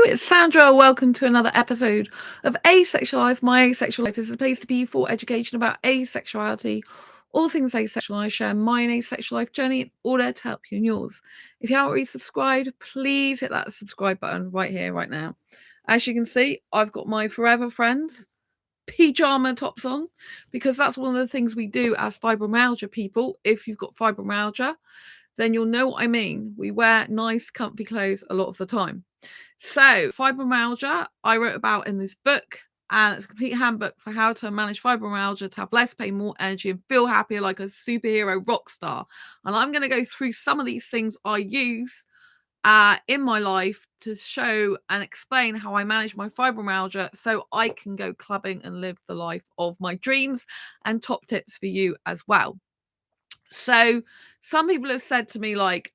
it's Sandra. Welcome to another episode of Asexualise, my asexual life. This is a place to be for education about asexuality, all things asexual. I share my asexual life journey in order to help you in yours. If you haven't already subscribed, please hit that subscribe button right here, right now. As you can see, I've got my Forever Friends pyjama tops on because that's one of the things we do as fibromyalgia people. If you've got fibromyalgia, then you'll know what I mean. We wear nice, comfy clothes a lot of the time. So, fibromyalgia, I wrote about in this book, and it's a complete handbook for how to manage fibromyalgia to have less pain, more energy, and feel happier like a superhero rock star. And I'm going to go through some of these things I use in my life to show and explain how I manage my fibromyalgia so I can go clubbing and live the life of my dreams, and top tips for you as well. So some people have said to me like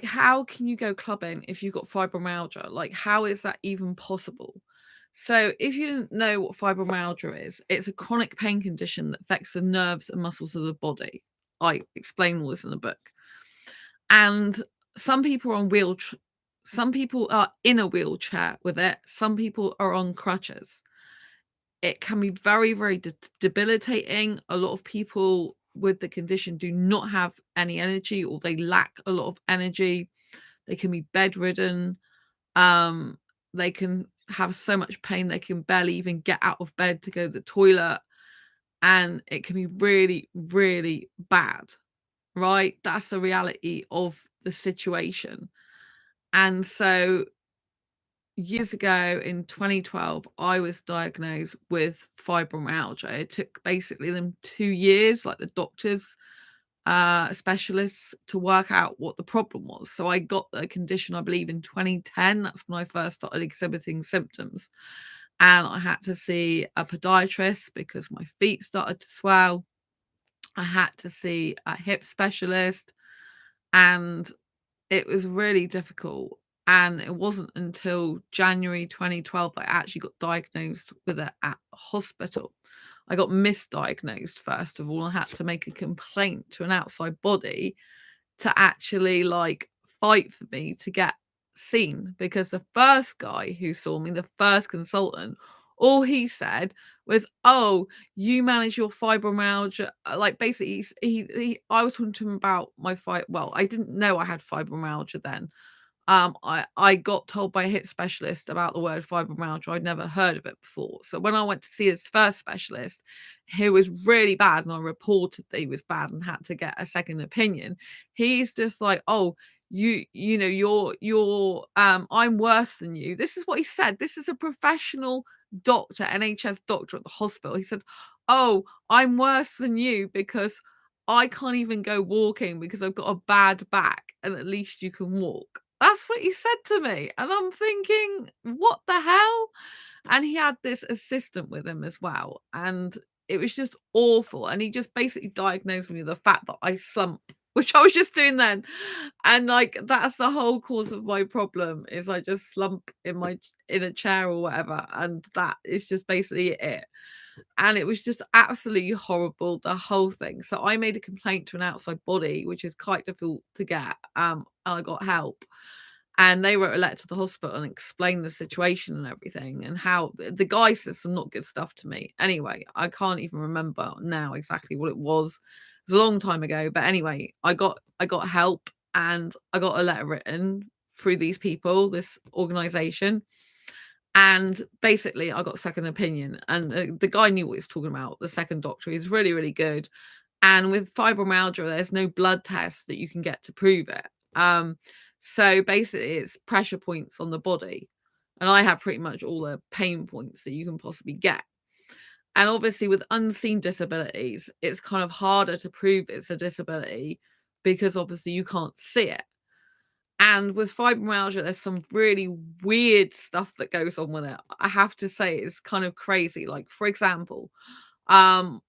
how can you go clubbing if you've got fibromyalgia? Like, how is that even possible? So if you didn't know what fibromyalgia is, it's a chronic pain condition that affects the nerves and muscles of the body. I explain all this in the book. And some people are on some people are in a wheelchair with it. Some people are on crutches. It can be very, very debilitating. A lot of people with the condition do not have any energy, or they lack a lot of energy. They can be bedridden. They can have so much pain they can barely even get out of bed to go to the toilet, and it can be really, really bad, right? That's the reality of the situation. And so years ago in 2012, I was diagnosed with fibromyalgia. It took basically them 2 years, like the doctors, specialists, to work out what the problem was. So I got the condition, I believe, in 2010. That's when I first started exhibiting symptoms. And I had to see a podiatrist because my feet started to swell. I had to see a hip specialist, and it was really difficult. And it wasn't until January 2012 that I actually got diagnosed with it at the hospital. I got misdiagnosed, first of all. I had to make a complaint to an outside body to actually fight for me to get seen, because the first guy who saw me, the first consultant, all he said was, "Oh, you manage your fibromyalgia." Like, basically, I was talking to him about my well, I didn't know I had fibromyalgia then. I got told by a hip specialist about the word fibromyalgia. I'd never heard of it before. So when I went to see his first specialist, who was really bad, and I reported that he was bad and had to get a second opinion, he's just like, "Oh, you know, you're I'm worse than you." This is what he said. This is a professional doctor, NHS doctor at the hospital. He said, "Oh, I'm worse than you because I can't even go walking because I've got a bad back, and at least you can walk." That's what he said to me, and I'm thinking, "What the hell?" And he had this assistant with him as well, and it was just awful, and he just basically diagnosed me with the fact that I slump, which I was just doing then, and, that's the whole cause of my problem, is I just slump in a chair or whatever, and that is just basically it. And it was just absolutely horrible, the whole thing. So I made a complaint to an outside body, which is quite difficult to get, and I got help. And they wrote a letter to the hospital and explained the situation and everything, and how the guy said some not good stuff to me. Anyway, I can't even remember now exactly what it was. It was a long time ago. But anyway, I got help, and I got a letter written through these people, this organization. And basically, I got second opinion, and the guy knew what he was talking about. The second doctor, he's really, really good. And with fibromyalgia, there's no blood test that you can get to prove it. So basically, it's pressure points on the body, and I have pretty much all the pain points that you can possibly get. And obviously, with unseen disabilities, it's kind of harder to prove it's a disability because obviously you can't see it. And with fibromyalgia, there's some really weird stuff that goes on with it. I have to say, it's kind of crazy. Like, for example, um,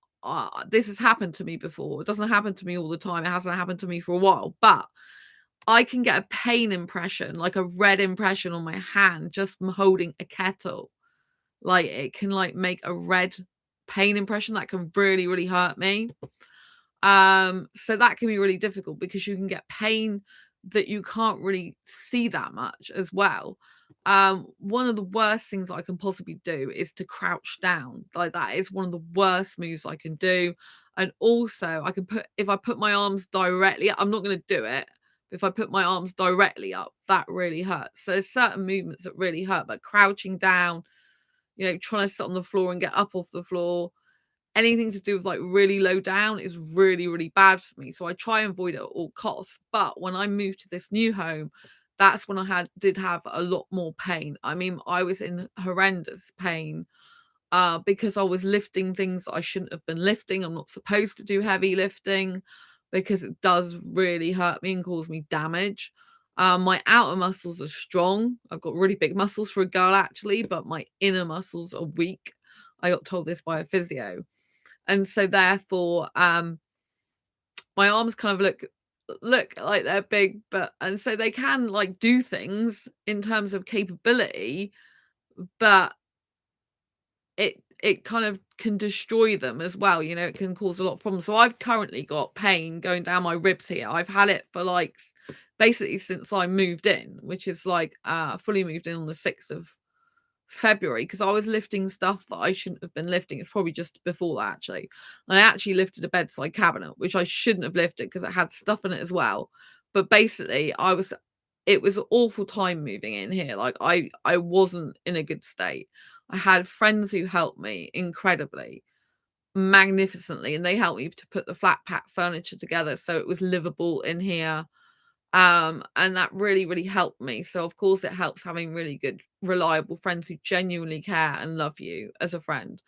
this has happened to me before. It doesn't happen to me all the time. It hasn't happened to me for a while, but I can get a pain impression, like a red impression on my hand, just from holding a kettle. Like, it can make a red pain impression that can really, really hurt me. So that can be really difficult because you can get pain that you can't really see that much as well. One of the worst things I can possibly do is to crouch down. Like, that is one of the worst moves I can do. And also, I can if I put my arms directly, I'm not going to do it. But if I put my arms directly up, that really hurts. So there's certain movements that really hurt, but crouching down, trying to sit on the floor and get up off the floor, anything to do with like really low down is really, really bad for me. So I try and avoid it at all costs. But when I moved to this new home, that's when I did have a lot more pain. I mean, I was in horrendous pain because I was lifting things that I shouldn't have been lifting. I'm not supposed to do heavy lifting because it does really hurt me and cause me damage. My outer muscles are strong. I've got really big muscles for a girl, actually, but my inner muscles are weak. I got told this by a physio. And so therefore, my arms kind of look like they're big, and so they can like do things in terms of capability, but it kind of can destroy them as well. It can cause a lot of problems. So I've currently got pain going down my ribs here. I've had it for like basically since I moved in, which is like fully moved in on the 6th of February, because I was lifting stuff that I shouldn't have been lifting. It's probably just before that, actually. I actually lifted a bedside cabinet, which I shouldn't have lifted because it had stuff in it as well. But basically, it was an awful time moving in here. Like, I wasn't in a good state. I had friends who helped me incredibly, magnificently, and they helped me to put the flat pack furniture together so it was livable in here. And that really, really helped me. So of course it helps having really good, reliable friends who genuinely care and love you as a friend.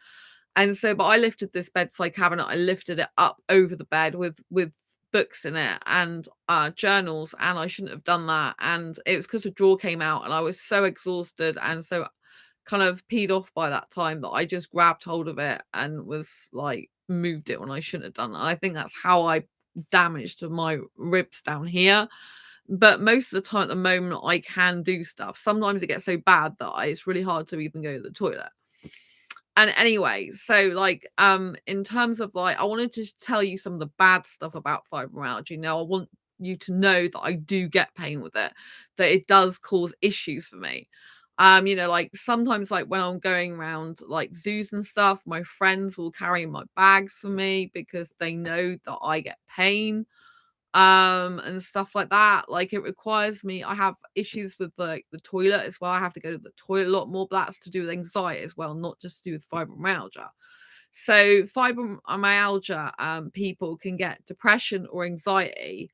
And so, but I lifted this bedside cabinet, I lifted it up over the bed with books in it and journals, and I shouldn't have done that. And it was because a drawer came out and I was so exhausted and so kind of peed off by that time that I just grabbed hold of it and was like moved it when I shouldn't have done. And I think that's how I damaged my ribs down here. But most of the time at the moment I can do stuff. Sometimes it gets so bad that it's really hard to even go to the toilet. And anyway, so like in terms of like, I wanted to tell you some of the bad stuff about fibromyalgia. Now I want you to know that I do get pain with it, that it does cause issues for me. Like sometimes like when I'm going around like zoos and stuff, my friends will carry my bags for me because they know that I get pain and stuff like that. Like, it requires me, I have issues with like the toilet as well. I have to go to the toilet a lot more, but that's to do with anxiety as well, not just to do with fibromyalgia. So fibromyalgia people can get depression or anxiety,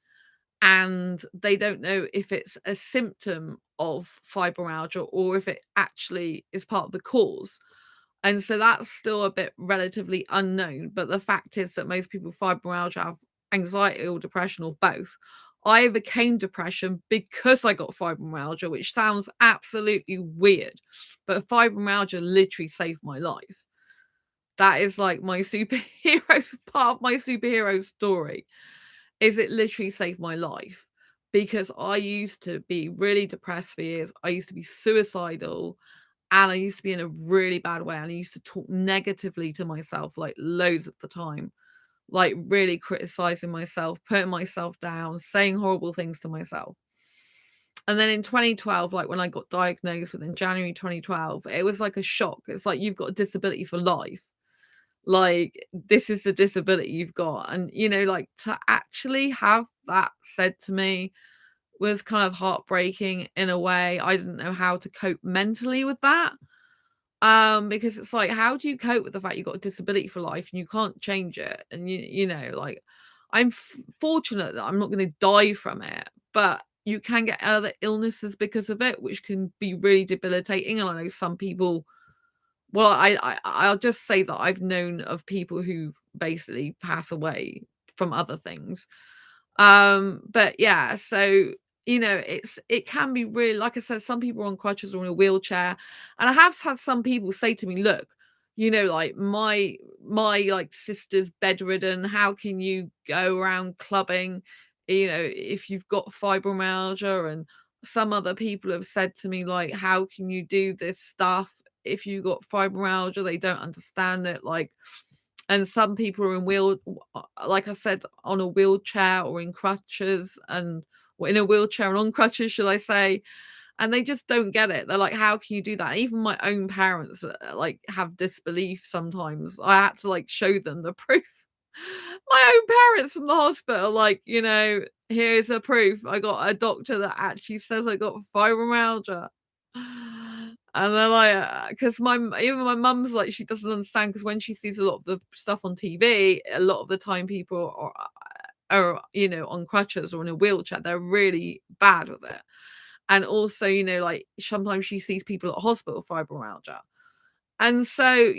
and they don't know if it's a symptom of fibromyalgia or if it actually is part of the cause. And so that's still a bit relatively unknown. But the fact is that most people with fibromyalgia have anxiety or depression or both. I overcame depression because I got fibromyalgia, which sounds absolutely weird, but fibromyalgia literally saved my life. That is like my superhero part of my superhero story. Is it literally saved my life, because I used to be really depressed for years. I used to be suicidal, and I used to be in a really bad way, and I used to talk negatively to myself, like, loads of the time, like, really criticizing myself, putting myself down, saying horrible things to myself. And then in 2012, like, when I got diagnosed in January 2012, it was like a shock. It's like, "You've got a disability for life." Like, this is the disability you've got. And, like, to actually have that said to me was kind of heartbreaking in a way. I didn't know how to cope mentally with that. Because it's like, how do you cope with the fact you've got a disability for life and you can't change it? And like, I'm fortunate that I'm not going to die from it, but you can get other illnesses because of it, which can be really debilitating. And I know some people, well, I'll just say that I've known of people who basically pass away from other things. But yeah, so it can be really, like I said, some people are on crutches or in a wheelchair. And I have had some people say to me, look, like, my like sister's bedridden. How can you go around clubbing, if you've got fibromyalgia? And some other people have said to me, like, how can you do this stuff if you got fibromyalgia? They don't understand it. Like, and some people are in like I said, on a wheelchair or in crutches, and or in a wheelchair and on crutches, should I say, and they just don't get it. They're like, "How can you do that?" Even my own parents, like, have disbelief sometimes. I had to, like, show them the proof. My own parents from the hospital, like, "Here's a proof. I got a doctor that actually says I got fibromyalgia." And they're like, because even my mum's like, she doesn't understand, because when she sees a lot of the stuff on TV, a lot of the time people are, on crutches or in a wheelchair. They're really bad with it. And also, like, sometimes she sees people at hospital with fibromyalgia. And so,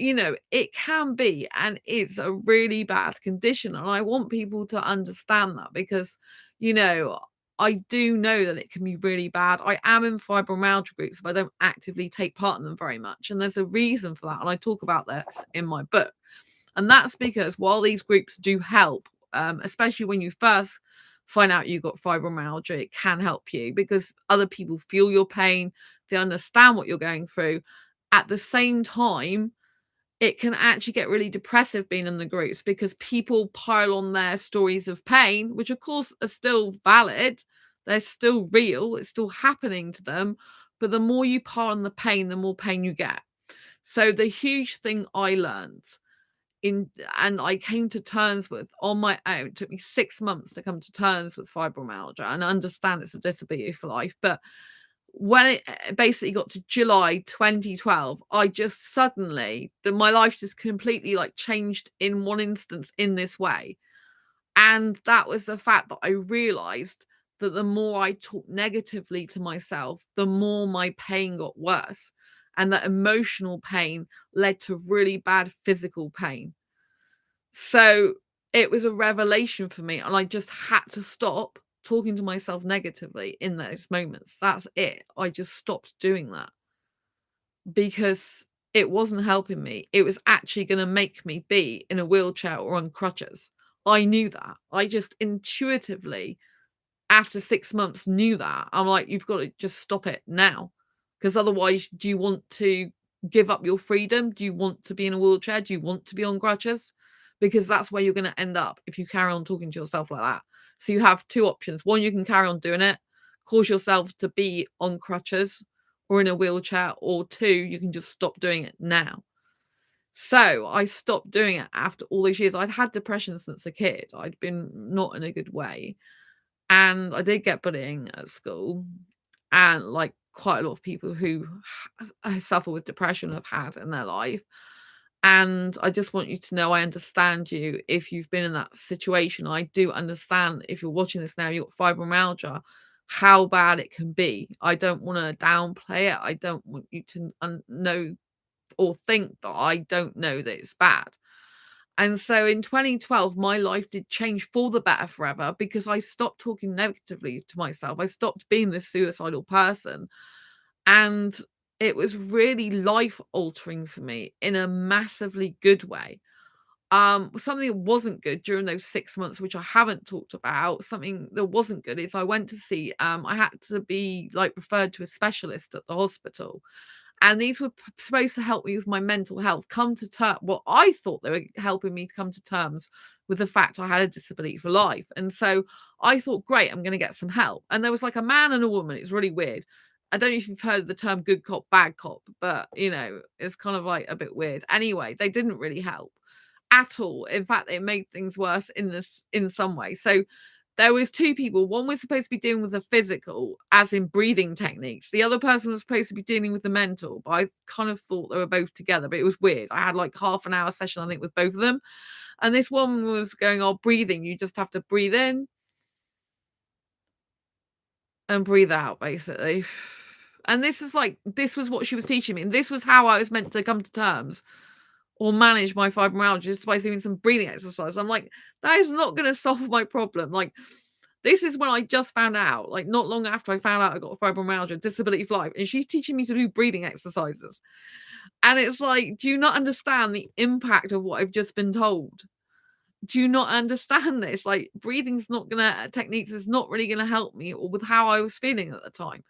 it can be, and it's a really bad condition. And I want people to understand that, because, you know, I do know that it can be really bad. I am in fibromyalgia groups, but I don't actively take part in them very much. And there's a reason for that. And I talk about this in my book. And that's because while these groups do help, especially when you first find out you've got fibromyalgia, it can help you because other people feel your pain, they understand what you're going through. At the same time, it can actually get really depressive being in the groups, because people pile on their stories of pain, which of course are still valid. They're still real. It's still happening to them. But the more you pile on the pain, the more pain you get. So the huge thing I learned and I came to terms with on my own, it took me 6 months to come to terms with fibromyalgia and understand it's a disability for life. But when it basically got to July 2012, I just suddenly my life just completely, like, changed in one instance in this way. And that was the fact that I realized that the more I talked negatively to myself, the more my pain got worse. And that emotional pain led to really bad physical pain. So it was a revelation for me, and I just had to stop talking to myself negatively in those moments. That's it. I just stopped doing that because it wasn't helping me. It was actually going to make me be in a wheelchair or on crutches. I knew that. I just intuitively, after 6 months, knew that. I'm like, you've got to just stop it now. Because otherwise, do you want to give up your freedom? Do you want to be in a wheelchair? Do you want to be on crutches? Because that's where you're going to end up if you carry on talking to yourself like that. So you have two options. One, you can carry on doing it, cause yourself to be on crutches or in a wheelchair, or two, you can just stop doing it now. So I stopped doing it after all these years. I'd had depression since a kid. I'd been not in a good way. And I did get bullying at school, and, like, quite a lot of people who suffer with depression have had in their life. And I just want you to know I understand you if you've been in that situation. I do understand if you're watching this now, you've got fibromyalgia, how bad it can be. I don't want to downplay it. I don't want you to know or think that I don't know that it's bad. And so in 2012, my life did change for the better forever, because I stopped talking negatively to myself. I stopped being this suicidal person. And it was really life altering for me in a massively good way. Something that wasn't good during those 6 months, which I haven't talked about, something that wasn't good is I went to see, I had to be, like, referred to a specialist at the hospital. And these were supposed to help me with my mental health, come to terms. Well, I thought they were helping me to come to terms with the fact I had a disability for life. And so I thought, great, I'm going to get some help. And there was, like, a man and a woman. It's really weird. I don't know if you've heard the term good cop, bad cop, but, it's kind of, like, a bit weird. Anyway, they didn't really help at all. In fact, it made things worse in some way. So there was two people. One was supposed to be dealing with the physical, as in breathing techniques. The other person was supposed to be dealing with the mental, but I kind of thought they were both together, but it was weird. I had, like, half an hour session, I think, with both of them. And this woman was going, "Oh, breathing, you just have to breathe in and breathe out, basically." And this was what she was teaching me. And this was how I was meant to come to terms or manage my fibromyalgia, just by doing some breathing exercise. I'm like, that is not going to solve my problem. Like, this is when I just found out, like, not long after I found out I got fibromyalgia, disability for life, and she's teaching me to do breathing exercises. And it's like, do you not understand the impact of what I've just been told? Do you not understand this? Like, breathing's not gonna techniques is not really gonna help me or with how I was feeling at the time.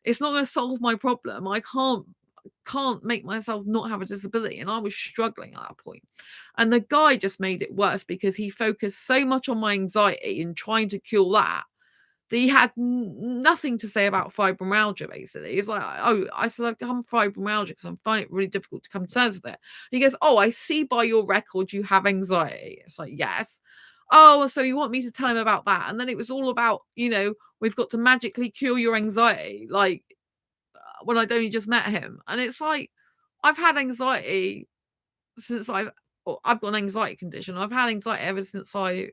It's not gonna solve my problem. I can't make myself not have a disability, and I was struggling at that point. And the guy just made it worse because he focused so much on my anxiety and trying to cure that He had nothing to say about fibromyalgia, basically. It's like, oh, I said, I've come fibromyalgia because I'm finding it really difficult to come to terms with it. He goes, oh, I see by your record you have anxiety. It's like, yes. Oh, so you want me to tell him about that? And then it was all about, we've got to magically cure your anxiety, like when I'd only just met him. And it's like, I've had anxiety since I've got an anxiety condition. I've had anxiety ever since I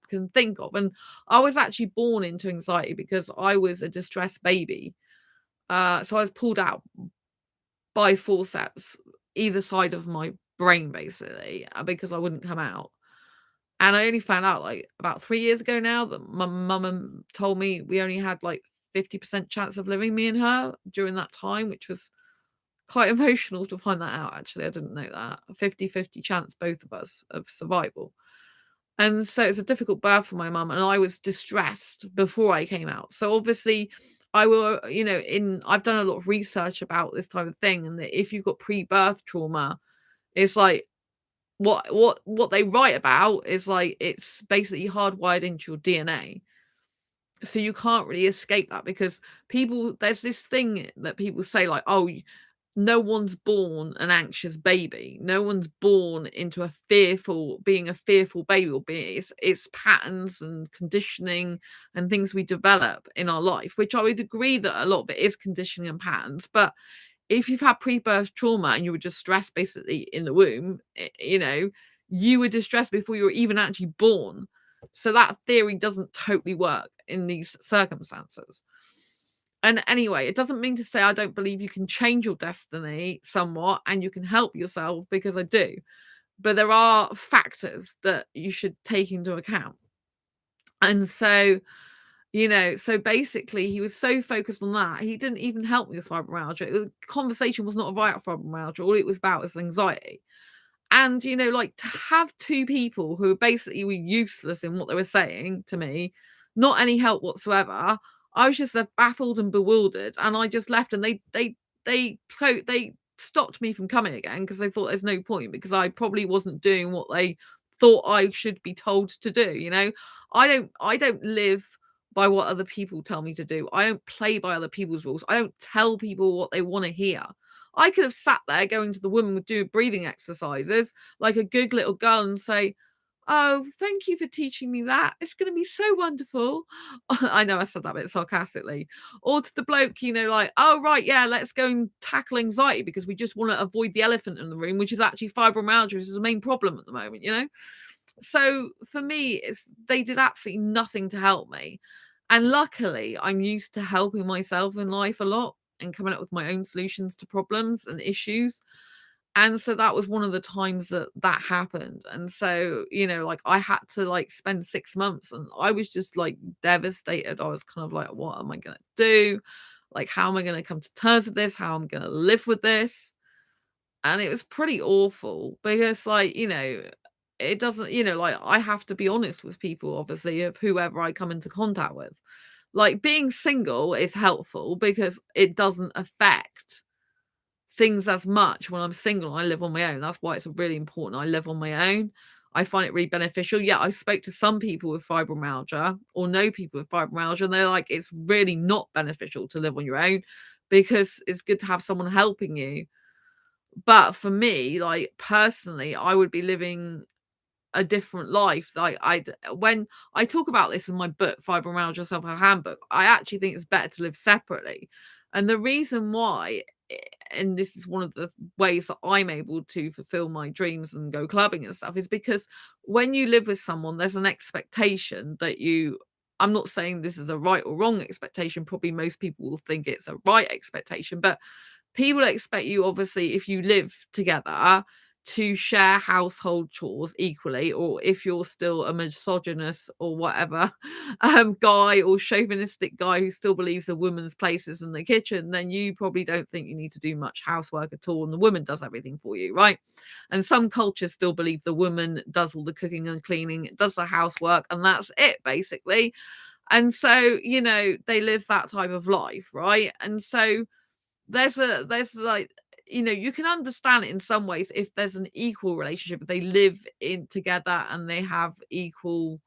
can think of. And I was actually born into anxiety because I was a distressed baby. So I was pulled out by forceps either side of my brain, basically, because I wouldn't come out. And I only found out like about 3 years ago now that my mum told me we only had like 50% chance of living, me and her, during that time, which was quite emotional to find that out. Actually, I didn't know that. A 50-50 chance, both of us, of survival. And so it's a difficult birth for my mum, and I was distressed before I came out. So obviously I will, I've done a lot of research about this type of thing, and that if you've got pre-birth trauma, it's like what they write about is like it's basically hardwired into your DNA. So you can't really escape that, because there's this thing that people say like, oh, no one's born an anxious baby. No one's born into being a fearful baby, or it's patterns and conditioning and things we develop in our life, which I would agree that a lot of it is conditioning and patterns. But if you've had pre-birth trauma and you were just stressed basically in the womb, you were distressed before you were even actually born. So that theory doesn't totally work in these circumstances. And anyway, it doesn't mean to say I don't believe you can change your destiny somewhat and you can help yourself, because I do. But there are factors that you should take into account. And so, so basically he was so focused on that, he didn't even help me with fibromyalgia. The conversation was not about fibromyalgia. All it was about was anxiety. And, like, to have two people who basically were useless in what they were saying to me, not any help whatsoever, I was just baffled and bewildered, and I just left, and they stopped me from coming again because they thought there's no point, because I probably wasn't doing what they thought I should be told to do. I don't live by what other people tell me to do. I don't play by other people's rules. I don't tell people what they want to hear. I could have sat there going to the woman with do breathing exercises like a good little girl and say, oh, thank you for teaching me that. It's going to be so wonderful. I know I said that a bit sarcastically. Or to the bloke, like, oh, right, yeah, let's go and tackle anxiety because we just want to avoid the elephant in the room, which is actually fibromyalgia, which is the main problem at the moment. So for me, they did absolutely nothing to help me. And luckily, I'm used to helping myself in life a lot and coming up with my own solutions to problems and issues. And so that was one of the times that happened. And so, like, I had to like spend 6 months, and I was just like devastated. I was kind of like, what am I going to do? Like, how am I going to come to terms with this? How am I going to live with this? And it was pretty awful because, like, it doesn't, like, I have to be honest with people, obviously, of whoever I come into contact with. Like, being single is helpful because it doesn't affect things as much when I'm single and I live on my own. That's why it's really important I live on my own. I find it really beneficial. Yeah, I spoke to some people with fibromyalgia, or know people with fibromyalgia, and they're like, it's really not beneficial to live on your own because it's good to have someone helping you. But for me, like, personally, I would be living a different life. Like, when I talk about this in my book, Fibromyalgia Self-Help Handbook, I actually think it's better to live separately. And the reason why, and this is one of the ways that I'm able to fulfill my dreams and go clubbing and stuff, is because when you live with someone, there's an expectation that I'm not saying this is a right or wrong expectation. Probably most people will think it's a right expectation, but people expect you, obviously, if you live together, to share household chores equally, or if you're still a misogynist or whatever guy, or chauvinistic guy who still believes a woman's place is in the kitchen, then you probably don't think you need to do much housework at all, and the woman does everything for you, right? And some cultures still believe the woman does all the cooking and cleaning, does the housework, and that's it, basically. And so, they live that type of life, right? And so there's like, you can understand it in some ways if there's an equal relationship, if they live in together and they have equal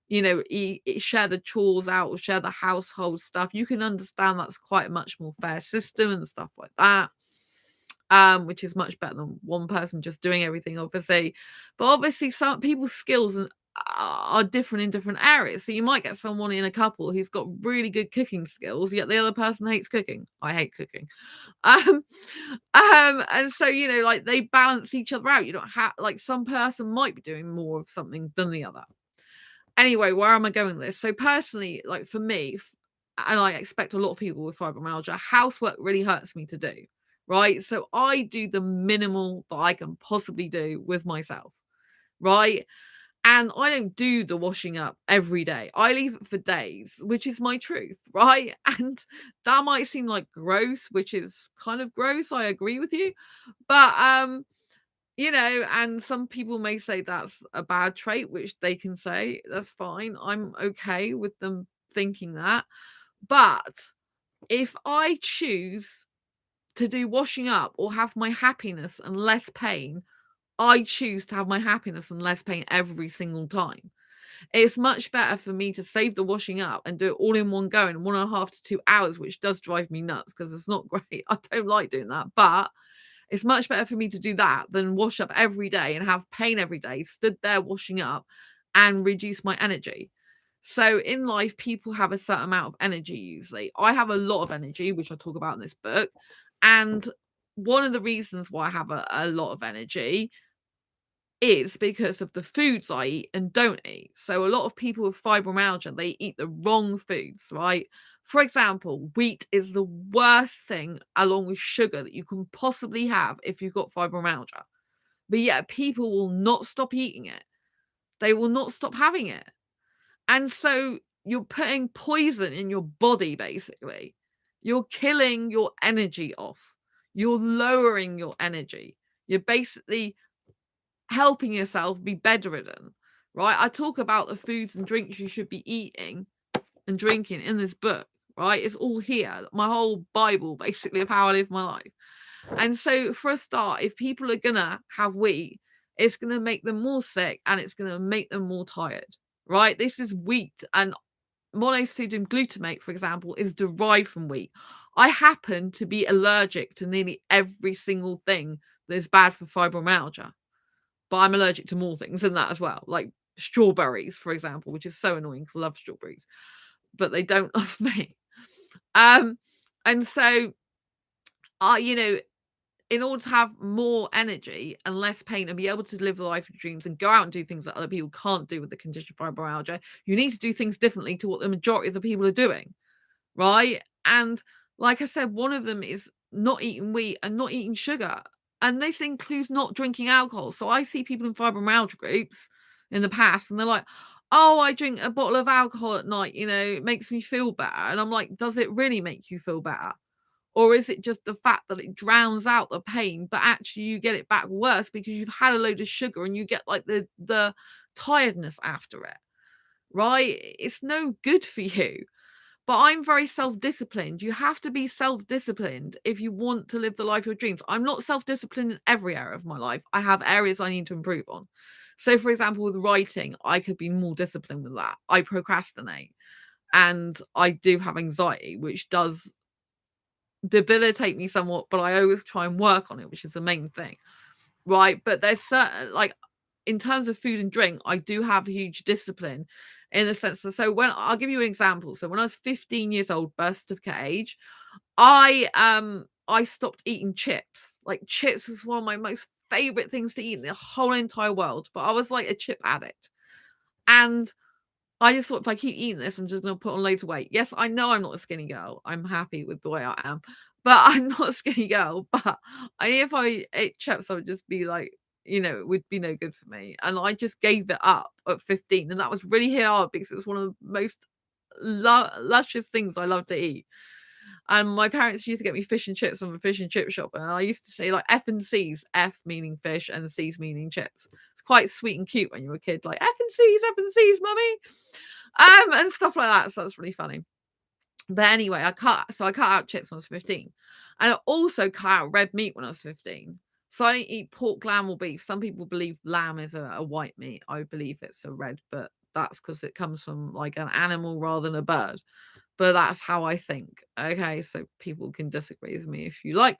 share the chores out or share the household stuff. You can understand that's quite a much more fair system and stuff like that. Which is much better than one person just doing everything, obviously. But obviously, some people's skills are different in different areas. So you might get someone in a couple who's got really good cooking skills, yet the other person hates cooking. I hate cooking. Um, and so like they balance each other out. You don't have like some person might be doing more of something than the other. Anyway, where am I going with this? So personally, like for me, and I expect a lot of people with fibromyalgia, housework really hurts me to do. Right. So I do the minimal that I can possibly do with myself. Right. And I don't do the washing up every day. I leave it for days, which is my truth. Right. And that might seem like gross, which is kind of gross. I agree with you. But, and some people may say that's a bad trait, which they can say that's fine. I'm okay with them thinking that. But if I choose to do washing up or have my happiness and less pain, I choose to have my happiness and less pain every single time. It's much better for me to save the washing up and do it all in one go in 1.5 to 2 hours, which does drive me nuts because it's not great. I don't like doing that, but it's much better for me to do that than wash up every day and have pain every day, stood there washing up and reduce my energy. So in life, people have a certain amount of energy usually. I have a lot of energy, which I talk about in this book. And one of the reasons why I have a lot of energy is because of the foods I eat and don't eat. So a lot of people with fibromyalgia, they eat the wrong foods, right? For example, wheat is the worst thing along with sugar that you can possibly have if you've got fibromyalgia. But yet people will not stop eating it. They will not stop having it. And so you're putting poison in your body, basically. You're killing your energy off. You're lowering your energy. You're basically helping yourself be bedridden, right? I talk about the foods and drinks you should be eating and drinking in this book, right? It's all here. My whole Bible, basically, of how I live my life. And so for a start, if people are gonna have wheat, it's gonna make them more sick and it's gonna make them more tired, right? This is wheat, and monosodium glutamate, for example, is derived from wheat. I happen to be allergic to nearly every single thing that is bad for fibromyalgia, but I'm allergic to more things than that as well, like strawberries, for example, which is so annoying because I love strawberries, but they don't love me. And so, in order to have more energy and less pain and be able to live the life of dreams and go out and do things that other people can't do with the condition of fibromyalgia, you need to do things differently to what the majority of the people are doing, right? And like I said, one of them is not eating wheat and not eating sugar. And this includes not drinking alcohol. So I see people in fibromyalgia groups in the past and they're like, oh, I drink a bottle of alcohol at night, it makes me feel better. And I'm like, does it really make you feel better? Or is it just the fact that it drowns out the pain, but actually you get it back worse because you've had a load of sugar and you get like the tiredness after it, right? It's no good for you. But I'm very self-disciplined. You have to be self-disciplined if you want to live the life of your dreams. I'm not self-disciplined in every area of my life. I have areas I need to improve on. So, for example, with writing, I could be more disciplined with that. I procrastinate and I do have anxiety, which does debilitate me somewhat, but I always try and work on it, which is the main thing, right? But there's certain, like, in terms of food and drink, I do have huge discipline in the sense that, so when I'll give you an example. So when I was 15 years old, birth certificate age, I stopped eating chips. Like chips was one of my most favorite things to eat in the whole entire world, but I was like a chip addict. And I just thought, if I keep eating this, I'm just going to put on loads of weight. Yes, I know I'm not a skinny girl. I'm happy with the way I am, but I'm not a skinny girl. But I knew if I ate chips, I would just be like, it would be no good for me. And I just gave it up at 15. And that was really hard because it was one of the most luscious things I love to eat. And my parents used to get me fish and chips from a fish and chip shop. And I used to say like F and C's, F meaning fish and C's meaning chips. It's quite sweet and cute when you're a kid, like F and C's, mummy. And stuff like that. So that's really funny. But anyway, I cut out chips when I was 15. And I also cut out red meat when I was 15. So I didn't eat pork, lamb, or beef. Some people believe lamb is a white meat. I believe it's a red, but that's because it comes from like an animal rather than a bird. But that's how I think. Okay, so people can disagree with me if you like.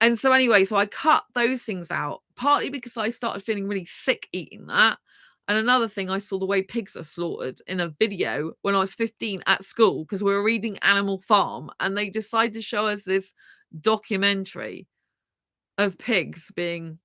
And so anyway, so I cut those things out, partly because I started feeling really sick eating that. And another thing, I saw the way pigs are slaughtered in a video when I was 15 at school because we were reading Animal Farm, and they decided to show us this documentary of pigs being,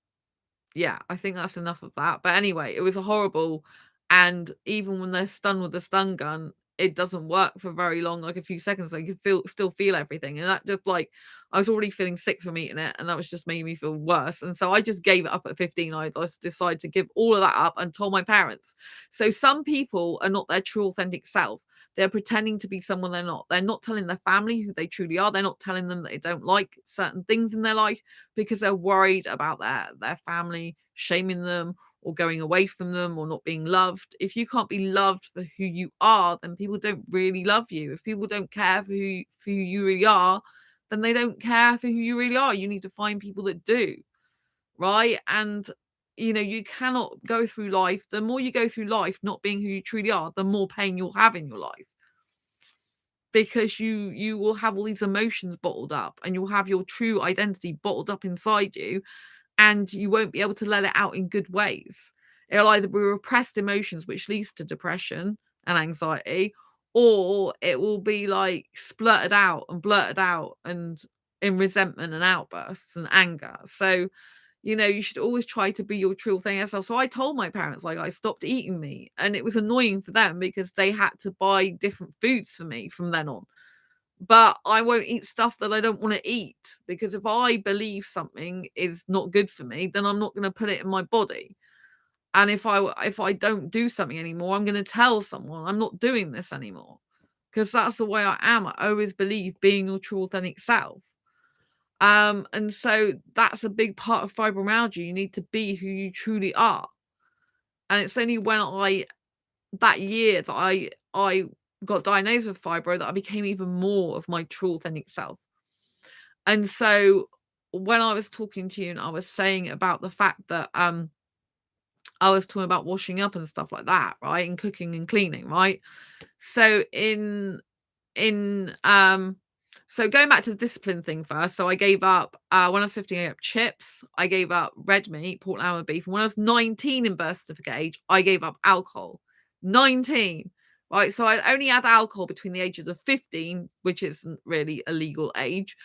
yeah, I think that's enough of that. But anyway, it was a horrible, and even when they're stunned with a stun gun, it doesn't work for very long, like a few seconds. Like you still feel everything. And that just like I was already feeling sick from eating it, and that was just making me feel worse. And so I just gave it up at 15. I just decided to give all of that up and told my parents. So some people are not their true authentic self. They're pretending to be someone they're not. They're not telling their family who they truly are. They're not telling them that they don't like certain things in their life because they're worried about their family shaming them or going away from them or not being loved. If you can't be loved for who you are, then people don't really love you. If people don't care for who you really are, then they don't care for who you really are. You need to find people that do, right? And you cannot go through life. The more you go through life not being who you truly are, the more pain you'll have in your life, because you will have all these emotions bottled up, and you'll have your true identity bottled up inside you, and you won't be able to let it out in good ways. It'll either be repressed emotions, which leads to depression and anxiety, or it will be like splurted out and blurted out and in resentment and outbursts and anger. So, you should always try to be your true thing yourself. So I told my parents, like, I stopped eating meat, and it was annoying for them because they had to buy different foods for me from then on. But I won't eat stuff that I don't want to eat, because if I believe something is not good for me, then I'm not going to put it in my body. And if I don't do something anymore, I'm going to tell someone I'm not doing this anymore, because that's the way I am. I always believe being your true authentic self. And so that's a big part of fibromyalgia. You need to be who you truly are. And it's only when that year that I got diagnosed with fibro that I became even more of my true authentic self. And so when I was talking to you and I was saying about the fact that I was talking about washing up and stuff like that, right? And cooking and cleaning, right? So in so going back to the discipline thing first, so I gave up when I was 15, I gave up chips, I gave up red meat, pork, lamb, and beef. And when I was 19 in birth certificate age, I gave up alcohol. 19, right? So I only had alcohol between the ages of 15, which isn't really a legal age,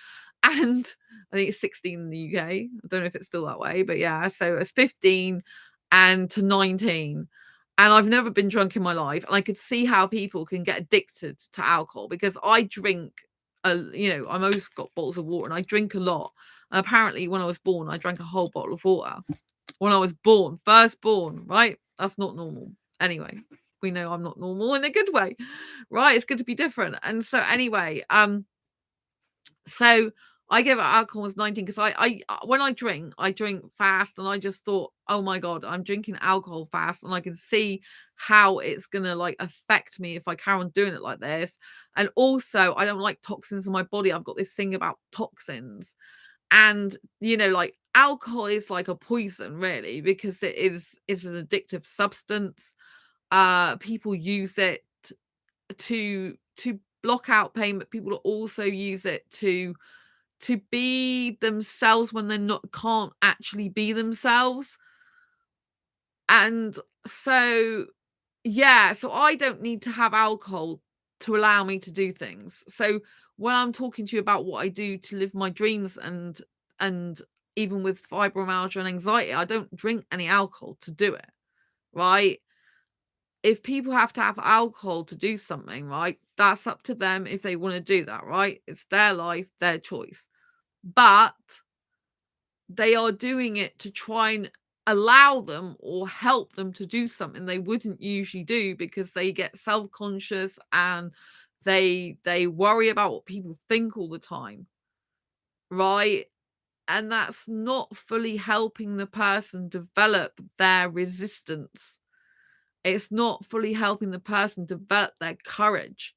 and I think it's 16 in the UK. I don't know if it's still that way, but yeah. So it's 15 and to 19. And I've never been drunk in my life. And I could see how people can get addicted to alcohol, because I drink, I've always got bottles of water and I drink a lot. And apparently when I was born, I drank a whole bottle of water. When I was born, first born, right? That's not normal. Anyway, we know I'm not normal in a good way, right? It's good to be different. And so anyway, so I gave up alcohol when I was 19, because I when I drink fast, and I just thought, oh my God, I'm drinking alcohol fast, and I can see how it's gonna like affect me if I carry on doing it like this. And also I don't like toxins in my body. I've got this thing about toxins. And like alcohol is like a poison, really, because it's an addictive substance. People use it to block out pain, but people also use it to be themselves when they're not can't actually be themselves. And so yeah, so I don't need to have alcohol to allow me to do things. So when I'm talking to you about what I do to live my dreams, and even with fibromyalgia and anxiety, I don't drink any alcohol to do it, right? If people have to have alcohol to do something, right, that's up to them if they want to do that, right? It's their life, their choice. But they are doing it to try and allow them or help them to do something they wouldn't usually do, because they get self-conscious and they worry about what people think all the time, right? And that's not fully helping the person develop their resistance. It's not fully helping the person develop their courage,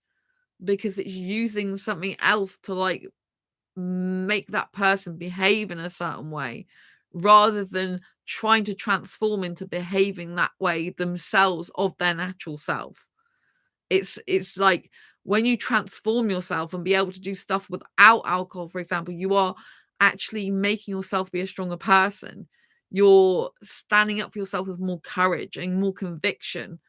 because it's using something else to like make that person behave in a certain way, rather than trying to transform into behaving that way themselves of their natural self. It's like when you transform yourself and be able to do stuff without alcohol, for example, you are actually making yourself be a stronger person. You're standing up for yourself with more courage and more conviction,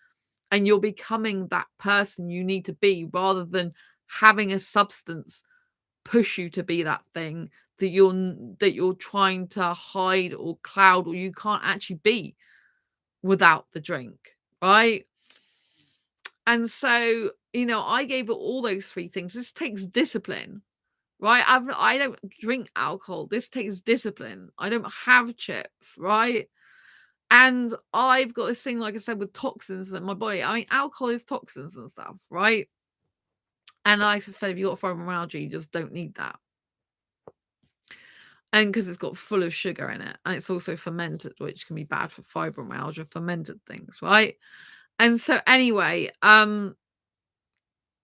and you're becoming that person you need to be rather than having a substance push you to be that thing that you're trying to hide or cloud, or you can't actually be without the drink, right? And so, I gave it all those three things. This takes discipline, right? I don't drink alcohol. This takes discipline. I don't have chips, right? And I've got this thing, like I said, with toxins in my body. I mean, alcohol is toxins and stuff, right? And like I said, if you've got fibromyalgia, you just don't need that. And because it's got full of sugar in it. And it's also fermented, which can be bad for fibromyalgia, fermented things, right? And so anyway,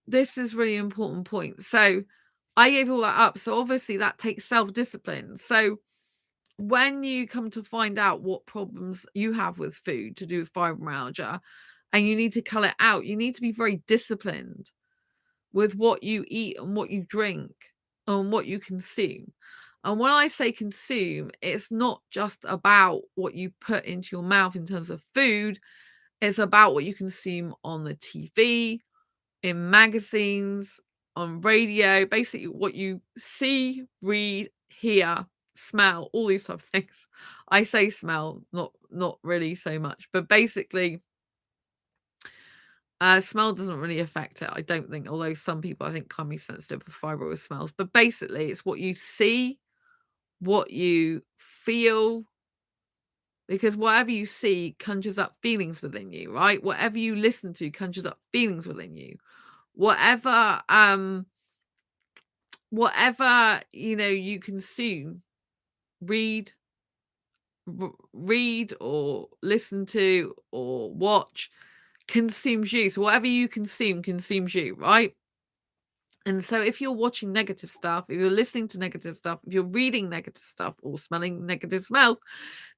this is really important point. So I gave all that up. So obviously that takes self-discipline. So when you come to find out what problems you have with food to do with fibromyalgia and you need to cut it out, you need to be very disciplined with what you eat and what you drink and what you consume. And when I say consume, it's not just about what you put into your mouth in terms of food, it's about what you consume on the TV, in magazines, on radio, basically what you see, read, hear, smell, all these type of things. I say smell, not really so much, but basically smell doesn't really affect it, I don't think, although some people I think can be sensitive for fibro with smells. But basically it's what you see, what you feel, because whatever you see conjures up feelings within you, right? Whatever you listen to conjures up feelings within you. Whatever you consume, read read or listen to or watch consumes you. So whatever you consume consumes you, right? And so if you're watching negative stuff, if you're listening to negative stuff, if you're reading negative stuff or smelling negative smells,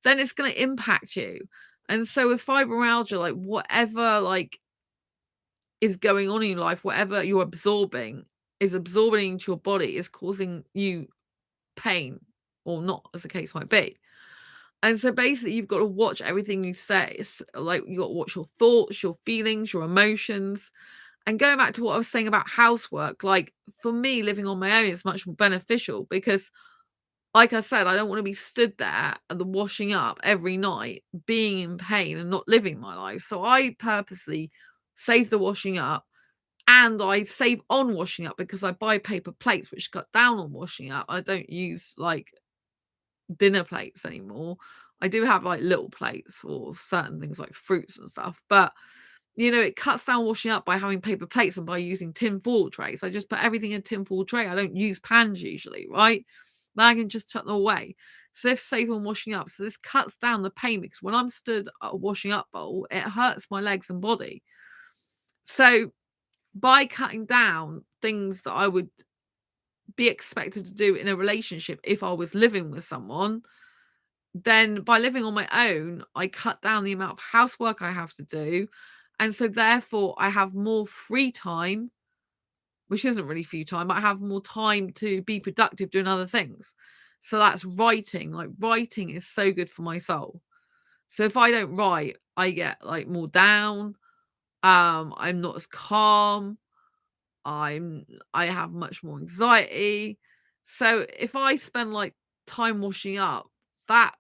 then it's going to impact you. And so with fibromyalgia, like whatever is going on in your life, whatever you're absorbing is absorbing into your body, is causing you pain or not, as the case might be. And so basically you've got to watch everything you say. It's like you got to watch your thoughts, your feelings, your emotions. And going back to what I was saying about housework, like for me, living on my own is much more beneficial because, like I said, I don't want to be stood there at the washing up every night, being in pain and not living my life. So I purposely save the washing up, and I save on washing up because I buy paper plates, which cut down on washing up. I don't use like dinner plates anymore. I do have like little plates for certain things like fruits and stuff, but it cuts down washing up by having paper plates and by using tin foil trays. I just put everything in a tin foil tray. I don't use pans usually, right? Then I can just tuck them away. So this saves on washing up. So this cuts down the pain because when I'm stood at a washing up bowl, it hurts my legs and body. So by cutting down things that I would be expected to do in a relationship if I was living with someone, then by living on my own, I cut down the amount of housework I have to do. And so therefore I have more free time, which isn't really free time. I have more time to be productive doing other things. So that's writing. Like writing is so good for my soul. So if I don't write, I get like more down. I'm not as calm. I have much more anxiety. So if I spend like time washing up, that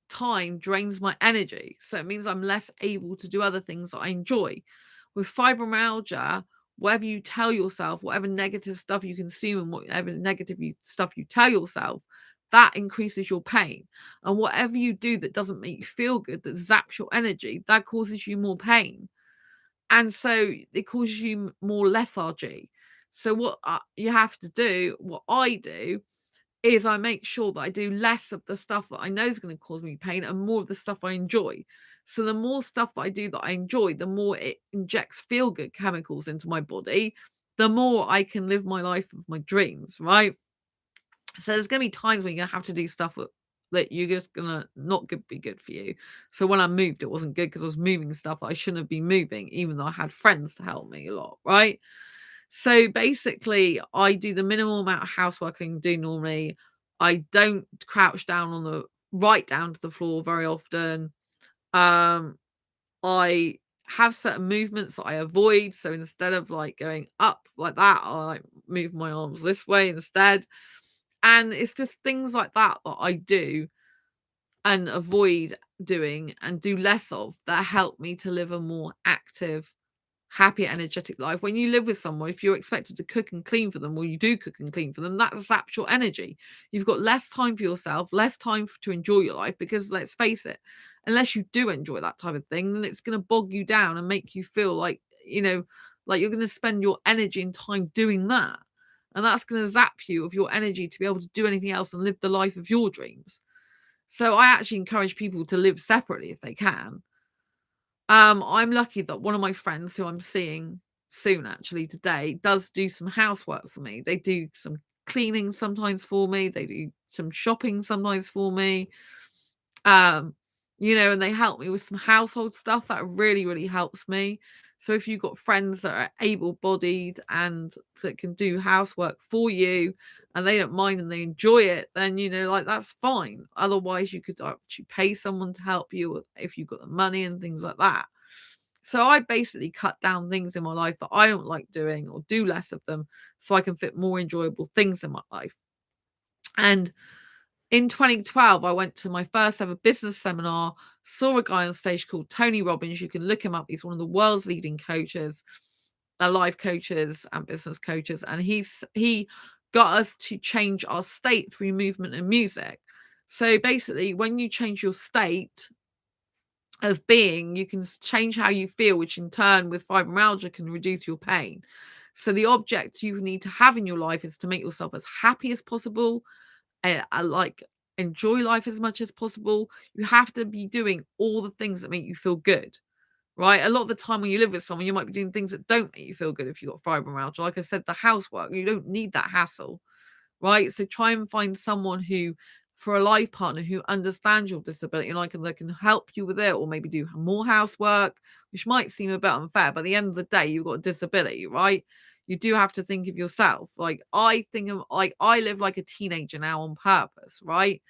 time drains my energy. So it means I'm less able to do other things that I enjoy. With fibromyalgia, whatever you tell yourself, whatever negative stuff you consume and whatever stuff you tell yourself, that increases your pain. And whatever you do that doesn't make you feel good, that zaps your energy, that causes you more pain. And so it causes you more lethargy. So what you have to do, what I do, is I make sure that I do less of the stuff that I know is going to cause me pain and more of the stuff I enjoy. So the more stuff that I do that I enjoy, the more it injects feel-good chemicals into my body, the more I can live my life of my dreams, right? So there's going to be times when you're going to have to do stuff that you're just gonna not good be good for you. So when I moved, it wasn't good because I was moving stuff that I shouldn't have been moving, even though I had friends to help me a lot, right? So basically, I do the minimal amount of housework I can do normally. I don't crouch down on the right down to the floor very often. Um, I have certain movements that I avoid. So instead of like going up like that, I like move my arms this way instead. And it's just things like that that I do and avoid doing and do less of that help me to live a more active, happy, energetic life. When you live with someone, if you're expected to cook and clean for them, or you do cook and clean for them, that zaps your energy. You've got less time for yourself, less time to enjoy your life, because let's face it, unless you do enjoy that type of thing, then it's going to bog you down and make you feel like, like you're going to spend your energy and time doing that. And that's going to zap you of your energy to be able to do anything else and live the life of your dreams. So I actually encourage people to live separately if they can. I'm lucky that one of my friends who I'm seeing soon, actually today, does do some housework for me. They do some cleaning sometimes for me. They do some shopping sometimes for me. Um, and they help me with some household stuff that really, really helps me. So if you've got friends that are able-bodied and that can do housework for you and they don't mind and they enjoy it, then like that's fine. Otherwise, you could actually pay someone to help you if you've got the money and things like that. So I basically cut down things in my life that I don't like doing or do less of them so I can fit more enjoyable things in my life. And in 2012, I went to my first ever business seminar, saw a guy on stage called Tony Robbins. You can look him up. He's one of the world's leading coaches, life coaches and business coaches. And he got us to change our state through movement and music. So basically, when you change your state of being, you can change how you feel, which in turn with fibromyalgia can reduce your pain. So the object you need to have in your life is to make yourself as happy as possible, like enjoy life as much as possible. You have to be doing all the things that make you feel good, right? A lot of the time when you live with someone, you might be doing things that don't make you feel good. If you've got fibromyalgia, like I said, the housework, you don't need that hassle, right? So try and find someone who, for a life partner who understands your disability and that can help you with it, or maybe do more housework, which might seem a bit unfair, but at the end of the day, you've got a disability, right? You do have to think of yourself. Like I think of, like I live like a teenager now on purpose, right?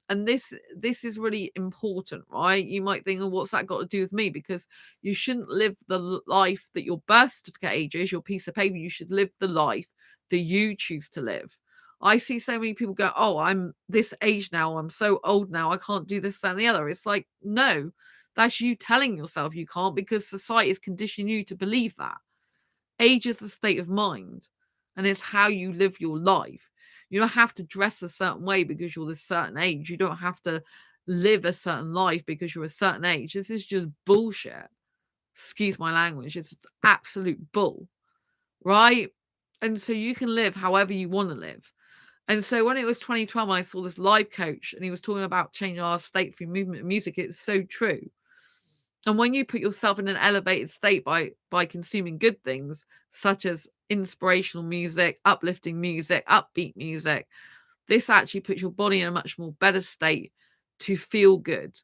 And this is really important, right? You might think, oh, what's that got to do with me? Because you shouldn't live the life that your birth certificate age is, your piece of paper. You should live the life that you choose to live. I see so many people go, oh, I'm this age now, I'm so old now, I can't do this, that, and the other. It's like, no, that's you telling yourself you can't, because society has conditioned you to believe that. Age is the state of mind, and it's how you live your life. You don't have to dress a certain way because you're this certain age. You don't have to live a certain life because you're a certain age. This is just bullshit. Excuse my language. It's absolute bull, right? And so you can live however you want to live. And so when it was 2012, I saw this live coach and he was talking about changing our state through movement and music. It's so true. And when you put yourself in an elevated state by consuming good things, such as inspirational music, uplifting music, upbeat music, this actually puts your body in a much more better state to feel good.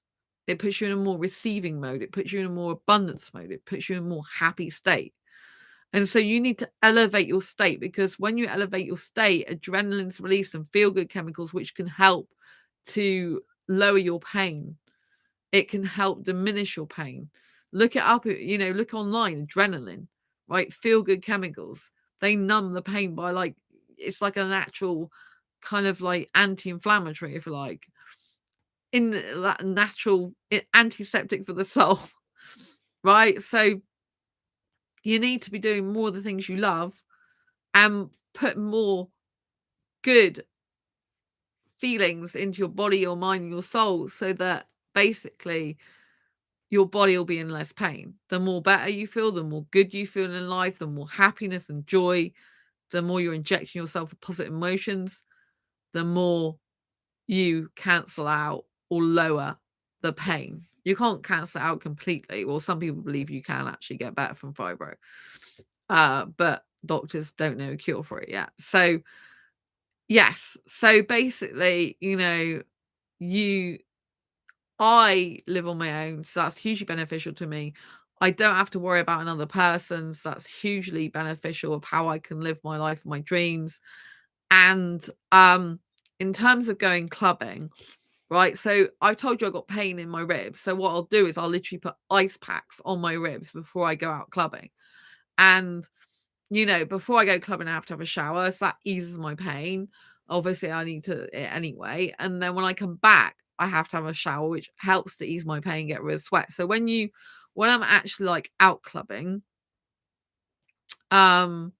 It puts you in a more receiving mode. It puts you in a more abundance mode. It puts you in a more happy state. And so you need to elevate your state, because when you elevate your state, adrenaline's released and feel good chemicals, which can help to lower your pain. It can help diminish your pain. Look it up, look online, adrenaline, right? Feel good chemicals. They numb the pain by it's like a natural kind of like anti-inflammatory, if you like, in that natural antiseptic for the soul, right? So you need to be doing more of the things you love and put more good feelings into your body, your mind, and your soul, so that basically your body will be in less pain. The more better you feel, the more good you feel in life, the more happiness and joy, the more you're injecting yourself with positive emotions, the more you cancel out or lower the pain. You can't cancel it out completely. Well, some people believe you can actually get better from fibro, but doctors don't know a cure for it yet. So yes, so basically, I live on my own, so that's hugely beneficial to me. I don't have to worry about another person, so that's hugely beneficial of how I can live my life, my dreams. And in terms of going clubbing, right? So I told you I got pain in my ribs. So what I'll do is I'll literally put ice packs on my ribs before I go out clubbing. And before I go clubbing, I have to have a shower. So that eases my pain. Obviously, I need to anyway. And then when I come back, I have to have a shower, which helps to ease my pain, get rid of sweat. So when I'm actually like out clubbing, um,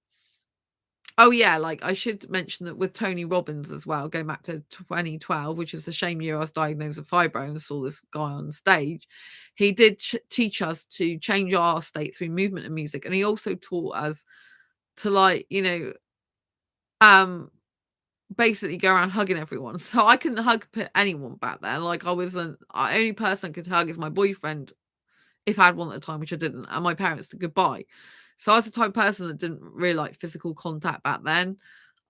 oh yeah, like I should mention that with Tony Robbins as well, going back to 2012, which is the same year I was diagnosed with fibro and saw this guy on stage. He did teach us to change our state through movement and music, and he also taught us to um basically go around hugging everyone. So I couldn't hug anyone back then. Like I wasn't only person I could hug is my boyfriend if I had one at the time, which I didn't, and my parents said goodbye. So I was the type of person that didn't really like physical contact back then.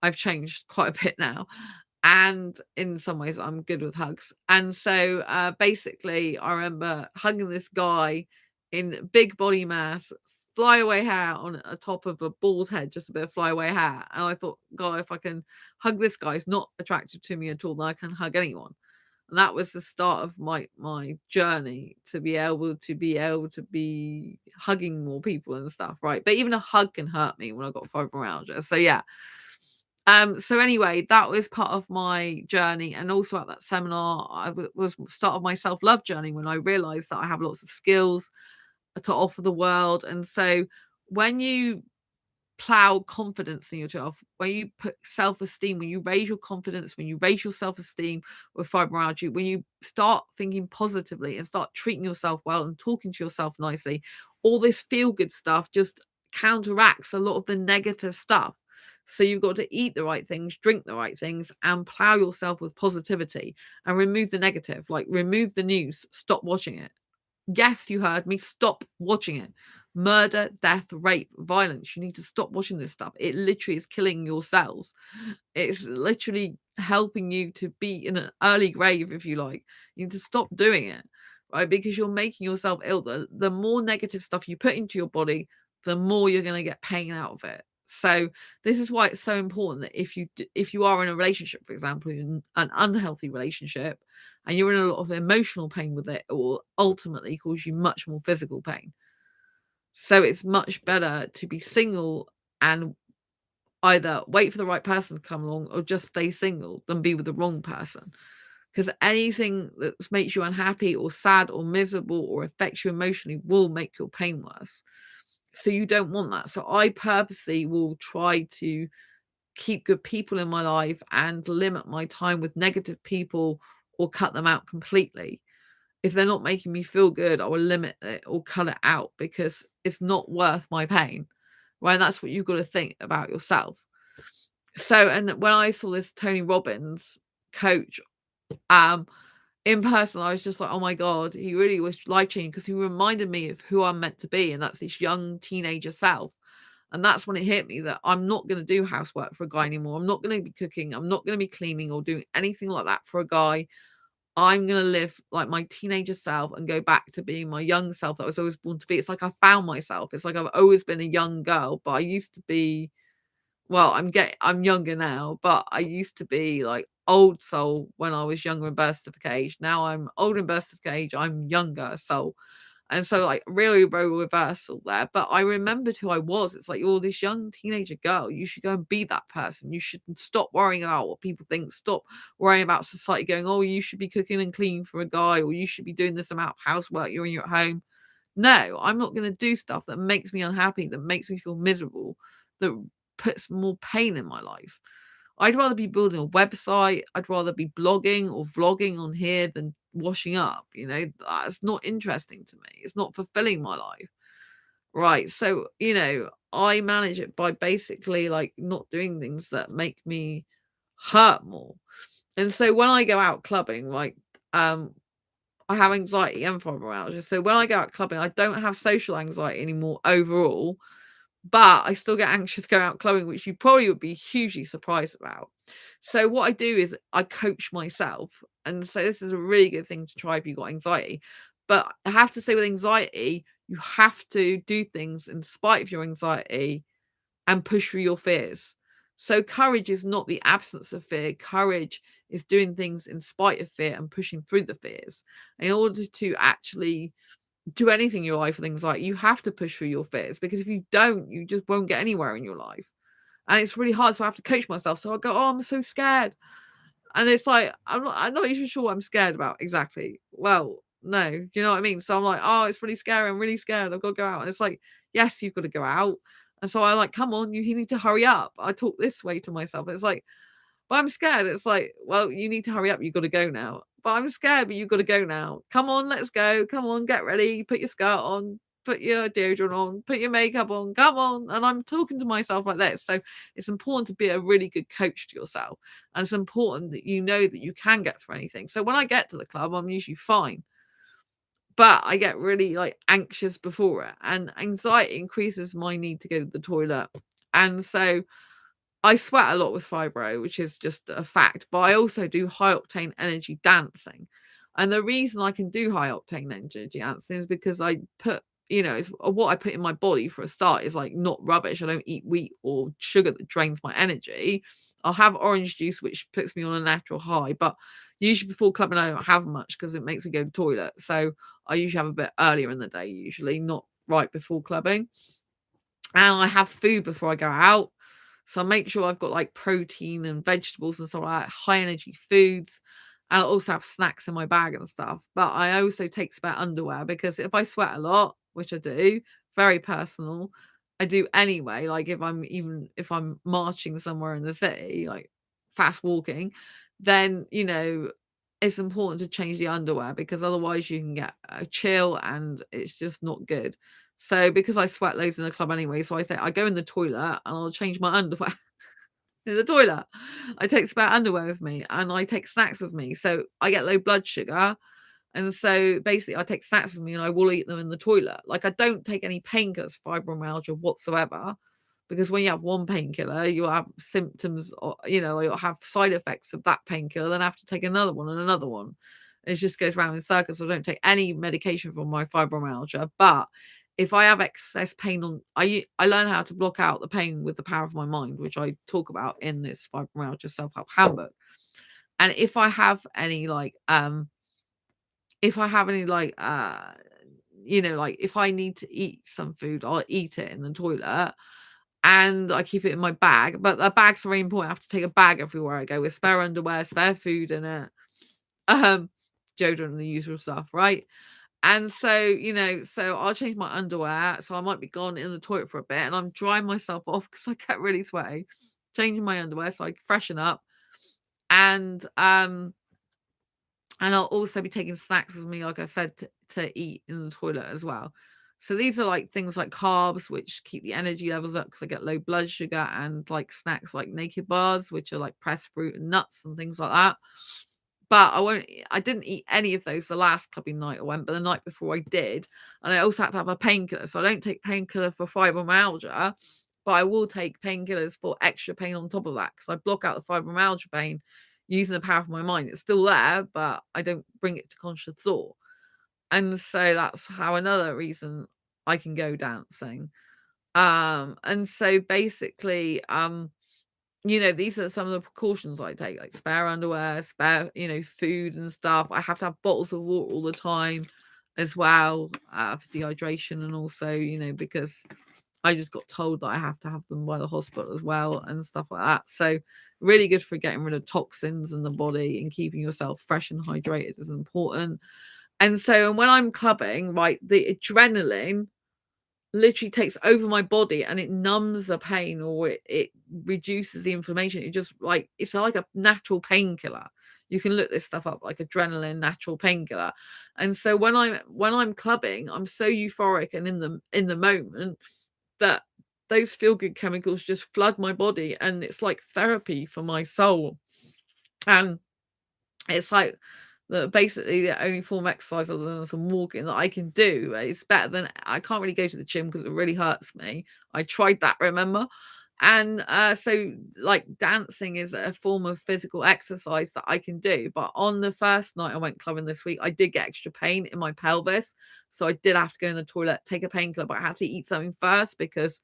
I've changed quite a bit now. And in some ways I'm good with hugs. And so basically I remember hugging this guy in big body mass, flyaway hair on a top of a bald head, just a bit of flyaway hair. And I thought, God, if I can hug this guy, he's not attracted to me at all, then I can hug anyone. And that was the start of my journey to be able to be hugging more people and stuff, right? But even a hug can hurt me when I got fibromyalgia. So yeah. So anyway, that was part of my journey. And also at that seminar, was start of my self-love journey when I realized that I have lots of skills to offer the world. And so when you plow confidence in yourself, when you put self-esteem, when you raise your confidence, when you raise your self-esteem with fibromyalgia, when you start thinking positively and start treating yourself well and talking to yourself nicely, all this feel-good stuff just counteracts a lot of the negative stuff. So you've got to eat the right things, drink the right things, and plow yourself with positivity and remove the negative, like remove the news, stop watching it. Yes, you heard me. Stop watching it. Murder, death, rape, violence. You need to stop watching this stuff. It literally is killing your cells. It's literally helping you to be in an early grave, if you like. You need to stop doing it, right? Because you're making yourself ill. The more negative stuff you put into your body, the more you're going to get pain out of it. So this is why it's so important that if you are in a relationship, for example, in an unhealthy relationship, and you're in a lot of emotional pain with it, it will ultimately cause you much more physical pain. So it's much better to be single and either wait for the right person to come along or just stay single than be with the wrong person. Because anything that makes you unhappy or sad or miserable or affects you emotionally will make your pain worse. So you don't want that. So I purposely will try to keep good people in my life and limit my time with negative people or cut them out completely. If they're not making me feel good, I will limit it or cut it out because it's not worth my pain. Right. And that's what you've got to think about yourself. So, and when I saw this Tony Robbins coach, in person, I was just like, oh my God, he really was life changing because he reminded me of who I'm meant to be. And that's this young teenager self. And that's when it hit me that I'm not going to do housework for a guy anymore. I'm not going to be cooking. I'm not going to be cleaning or doing anything like that for a guy. I'm going to live like my teenager self and go back to being my young self that I was always born to be. It's like I found myself. It's like I've always been a young girl, but I used to be, well, I'm younger now, but I used to be like old soul when I was younger in birth certificate age. Now I'm old in birth certificate age. I'm younger soul. And so, like, really role reversal there. But I remembered who I was. It's like, you're this young teenager girl. You should go and be that person. You should stop worrying about what people think. Stop worrying about society going, oh, you should be cooking and cleaning for a guy, or you should be doing this amount of housework. You're at home. No, I'm not going to do stuff that makes me unhappy, that makes me feel miserable, that puts more pain in my life. I'd rather be building a website. I'd rather be blogging or vlogging on here than washing up. That's not interesting to me. It's not fulfilling my life. Right. So, I manage it by basically like not doing things that make me hurt more. And so when I go out clubbing, like, I have anxiety and fibromyalgia. So when I go out clubbing, I don't have social anxiety anymore overall. but I still get anxious going out clubbing, which you probably would be hugely surprised about. So what I do is I coach myself. And so this is a really good thing to try if you've got anxiety. But I have to say with anxiety, you have to do things in spite of your anxiety and push through your fears. So courage is not the absence of fear. Courage is doing things in spite of fear and pushing through the fears. In order to actually do anything in your life with anxiety, you have to push through your fears, because if you don't, you just won't get anywhere in your life. And it's really hard. So I have to coach myself. So I go, oh, I'm so scared. And it's like, I'm not even sure what I'm scared about exactly. Well, no, do you know what I mean? So I'm like, oh, it's really scary. I'm really scared. I've got to go out. And it's like, yes, you've got to go out. And so I like, come on, you need to hurry up. I talk this way to myself. It's like, but I'm scared. It's like, well, you need to hurry up. You've got to go now. But I'm scared, but you've got to go now. Come on, let's go. Come on, get ready. Put your skirt on. Put your deodorant on. Put your makeup on. Come on. And I'm talking to myself like that. So it's important to be a really good coach to yourself. And it's important that you know that you can get through anything. So when I get to the club, I'm usually fine. But I get really like anxious before it. And anxiety increases my need to go to the toilet. And so I sweat a lot with fibro, which is just a fact, but I also do high octane energy dancing. And the reason I can do high octane energy dancing is because I put, it's what I put in my body for a start is like not rubbish. I don't eat wheat or sugar that drains my energy. I'll have orange juice, which puts me on a natural high, but usually before clubbing, I don't have much because it makes me go to the toilet. So I usually have a bit earlier in the day, usually not right before clubbing. And I have food before I go out. So I make sure I've got like protein and vegetables and stuff like that, high energy foods. And I also have snacks in my bag and stuff. But I also take spare underwear, because if I sweat a lot, which I do, very personal, I do anyway. Like if I'm marching somewhere in the city, like fast walking, then it's important to change the underwear, because otherwise you can get a chill and it's just not good. So because I sweat loads in the club anyway, so I say I go in the toilet and I'll change my underwear in the toilet. I take spare underwear with me and I take snacks with me. So I get low blood sugar. And so basically I take snacks with me and I will eat them in the toilet. Like I don't take any painkillers for fibromyalgia whatsoever. Because when you have one painkiller, you'll have symptoms, or you'll have side effects of that painkiller, then have to take another one and another one. It just goes round in circles. So I don't take any medication for my fibromyalgia. But if I have excess pain I learn how to block out the pain with the power of my mind, which I talk about in this fibromyalgia self-help handbook. And if I have any if I need to eat some food, I'll eat it in the toilet and I keep it in my bag. But the bag's very important. I have to take a bag everywhere I go with spare underwear, spare food in it, um, deodorant and the usual stuff, right? And so, so I'll change my underwear. So I might be gone in the toilet for a bit and I'm drying myself off because I get really sweaty, changing my underwear so I can freshen up. And I'll also be taking snacks with me, like I said, to eat in the toilet as well. So these are like things like carbs, which keep the energy levels up because I get low blood sugar, and like snacks like naked bars, which are like pressed fruit and nuts and things like that. But I didn't eat any of those the last clubbing night I went, but the night before I did. And I also had to have a painkiller. So I don't take painkiller for fibromyalgia, but I will take painkillers for extra pain on top of that, because I block out the fibromyalgia pain using the power of my mind. It's still there, but I don't bring it to conscious thought. And so that's how another reason I can go dancing. And so basically, these are some of the precautions I take, like spare underwear, spare, food and stuff. I have to have bottles of water all the time as well, for dehydration, and also, because I just got told that I have to have them by the hospital as well and stuff like that. So really good for getting rid of toxins in the body and keeping yourself fresh and hydrated is important. And so when I'm clubbing, right, the adrenaline literally takes over my body and it numbs the pain, or it reduces the inflammation. It's like a natural painkiller. You can look this stuff up, like adrenaline natural painkiller. And so when I'm clubbing, I'm so euphoric and in the moment that those feel good chemicals just flood my body, and it's like therapy for my soul. And it's like that basically the only form of exercise other than some walking that I can do is better than I can't really go to the gym because it really hurts me. I tried that, remember? And so like dancing is a form of physical exercise that I can do. But on the first night I went clubbing this week, I did get extra pain in my pelvis. So I did have to go in the toilet, take a painkiller, but I had to eat something first because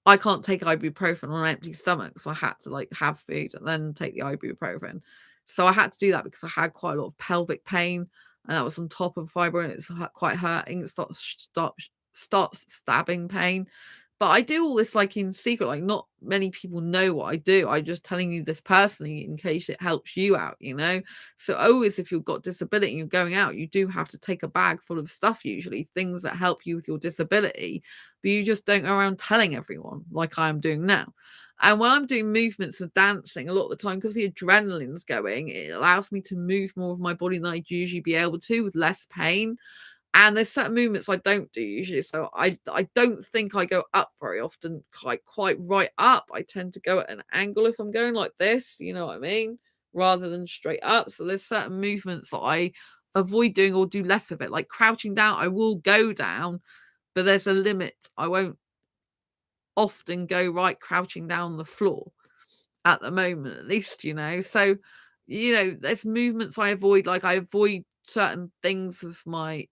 I can't take ibuprofen on an empty stomach, so I had to, like, have food and then take the ibuprofen. So I had to do that because I had quite a lot of pelvic pain, and that was on top of fibro, and it's quite hurting. It starts stabbing pain. But I do all this, like, in secret, like, not many people know what I do. I'm just telling you this personally in case it helps you out, you know? So always if you've got disability and you're going out, you do have to take a bag full of stuff usually, things that help you with your disability, but you just don't go around telling everyone like I am doing now. And when I'm doing movements of dancing, a lot of the time, because the adrenaline's going, it allows me to move more of my body than I'd usually be able to with less pain. And there's certain movements I don't do usually. So I don't think I go up very often, quite right up. I tend to go at an angle if I'm going like this, you know what I mean? Rather than straight up. So there's certain movements that I avoid doing or do less of it. Like crouching down, I will go down, but there's a limit. I won't often go right crouching down the floor at the moment, at least, you know. So, you know, there's movements I avoid, like I avoid certain things with my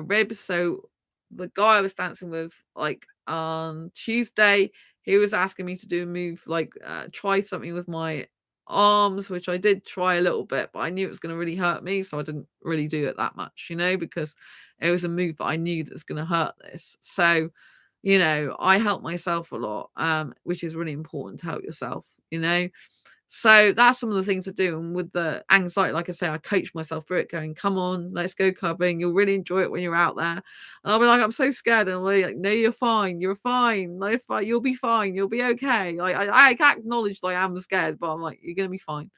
ribs. So the guy I was dancing with, like on Tuesday, he was asking me to do a move, like try something with my arms, which I did try a little bit, but I knew it was going to really hurt me, so I didn't really do it that much, you know, because it was a move that I knew that's going to hurt this. So, you know, I help myself a lot, which is really important to help yourself, you know. So that's some of the things I do. And with the anxiety, like I say, I coach myself through it, going, come on, let's go clubbing. You'll really enjoy it when you're out there. And I'll be like, I'm so scared. And I'll be like, no, you're fine. You're fine. No, you'll be fine. You'll be okay. Like I can acknowledge that I am scared, but I'm like, you're gonna be fine.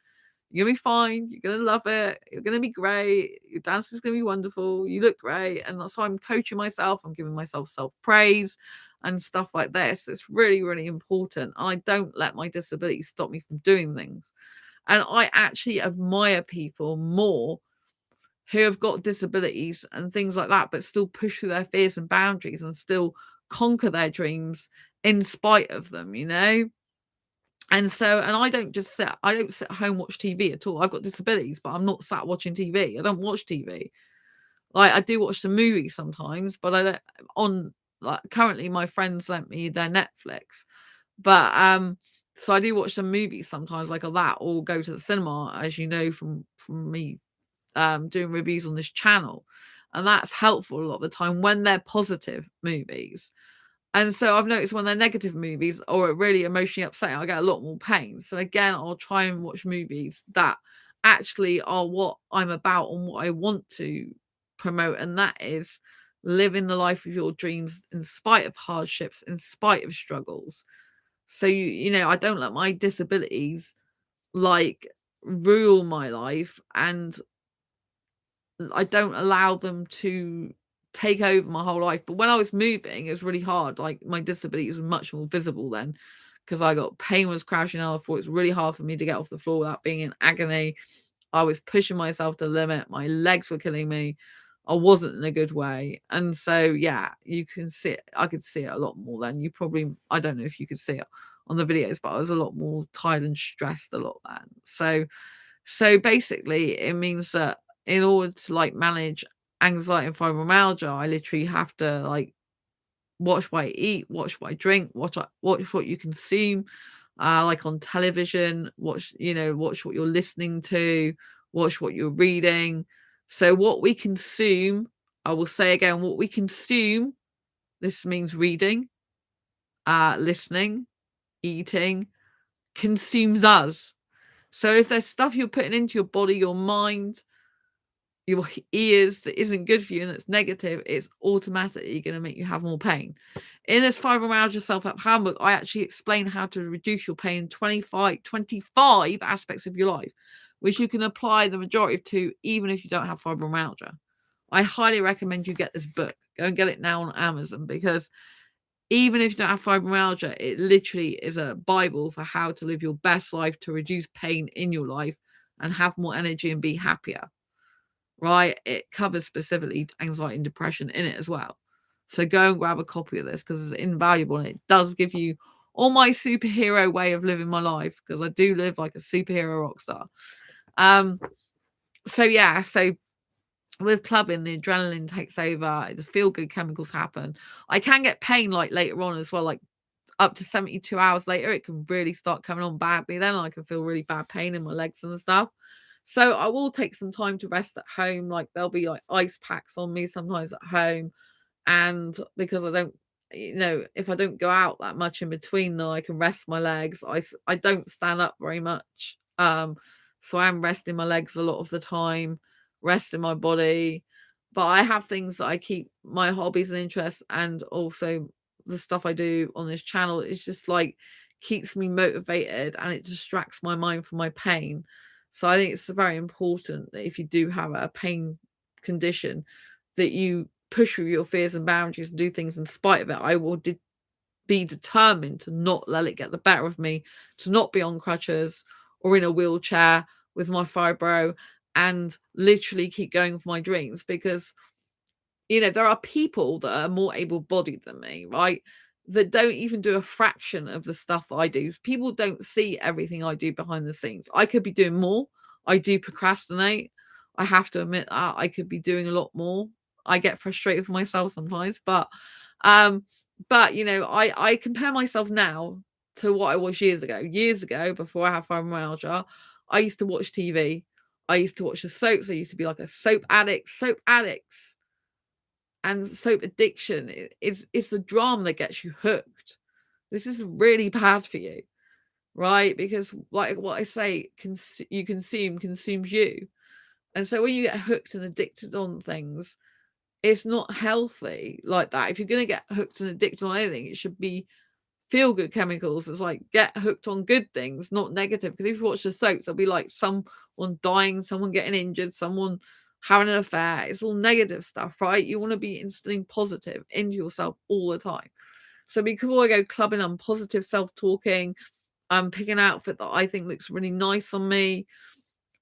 You're gonna be fine. You're gonna love it. You're gonna be great. Your dance is gonna be wonderful. You look great. And that's why I'm coaching myself. I'm giving myself self-praise and stuff like this. It's really, really important. I don't let my disability stop me from doing things. And I actually admire people more who have got disabilities and things like that, but still push through their fears and boundaries and still conquer their dreams in spite of them, you know? And so, and I don't sit at home watch TV at all. I've got disabilities, but I'm not sat watching TV. I don't watch TV. Like I do watch the movies sometimes, but I don't on like currently my friends lent me their Netflix. But so I do watch the movies sometimes like that or go to the cinema, as you know from me doing reviews on this channel. And that's helpful a lot of the time when they're positive movies. And so I've noticed when they're negative movies or really emotionally upsetting, I get a lot more pain. So again, I'll try and watch movies that actually are what I'm about and what I want to promote. And that is living the life of your dreams in spite of hardships, in spite of struggles. So you know, I don't let my disabilities like rule my life, and I don't allow them to take over my whole life. But when I was moving, it was really hard. Like my disabilities were much more visible then because I got pain was crashing on the floor. It's really hard for me to get off the floor without being in agony. I was pushing myself to the limit. My legs were killing me. I wasn't in a good way. And so, yeah, you can see it. I could see it a lot more then. You probably, I don't know if you could see it on the videos, but I was a lot more tired and stressed a lot then. So basically, it means that in order to like manage anxiety and fibromyalgia, I literally have to like watch what I eat, watch what I drink, watch what you consume, like on television, watch what you're listening to, watch what you're reading. So what we consume, I will say again, what we consume, this means reading, listening, eating, consumes us. So if there's stuff you're putting into your body, your mind, your ears that isn't good for you and that's negative, it's automatically going to make you have more pain. In this fibromyalgia self-help handbook, I actually explain how to reduce your pain in 25 aspects of your life, which you can apply the majority of to even if you don't have fibromyalgia. I highly recommend you get this book. Go and get it now on Amazon, because even if you don't have fibromyalgia, it literally is a Bible for how to live your best life, to reduce pain in your life and have more energy and be happier. right? It covers specifically anxiety and depression in it as well. So go and grab a copy of this because it's invaluable and it does give you all my superhero way of living my life, because I do live like a superhero rock star. So yeah, so with clubbing, the adrenaline takes over, the feel good chemicals happen. I can get pain like later on as well, like up to 72 hours later, it can really start coming on badly. Then I can feel really bad pain in my legs and stuff. So I will take some time to rest at home. Like there'll be like ice packs on me sometimes at home. And because I don't, if I don't go out that much in between, then I can rest my legs. I don't stand up very much. So I'm resting my legs a lot of the time, resting my body. But I have things that I keep my hobbies and interests, and also the stuff I do on this channel. It's just like keeps me motivated and it distracts my mind from my pain. So I think it's very important that if you do have a pain condition, that you push through your fears and boundaries and do things in spite of it. I will be determined to not let it get the better of me, to not be on crutches or in a wheelchair with my fibro, and literally keep going for my dreams. Because there are people that are more able-bodied than me, right? That don't even do a fraction of the stuff that I do. People don't see everything I do behind the scenes. I could be doing more. I do procrastinate. I have to admit that I could be doing a lot more. I get frustrated with myself sometimes, um, I compare myself now to what I was years ago. Years ago, before I had fibromyalgia, I used to watch TV. I used to watch the soaps. I used to be like a soap addict. Soap addicts and soap addiction is the drama that gets you hooked. This is really bad for you, right? Because like what I say, you consumes you. And so when you get hooked and addicted on things, it's not healthy like that. If you're going to get hooked and addicted on anything, it should be feel good chemicals. It's like get hooked on good things, not negative. Because if you watch the soaps, there'll be like someone dying, someone getting injured, someone having an affair. It's all negative stuff, right? You want to be instilling positive into yourself all the time. So before I go clubbing, I'm positive self-talking. I'm picking an outfit that I think looks really nice on me.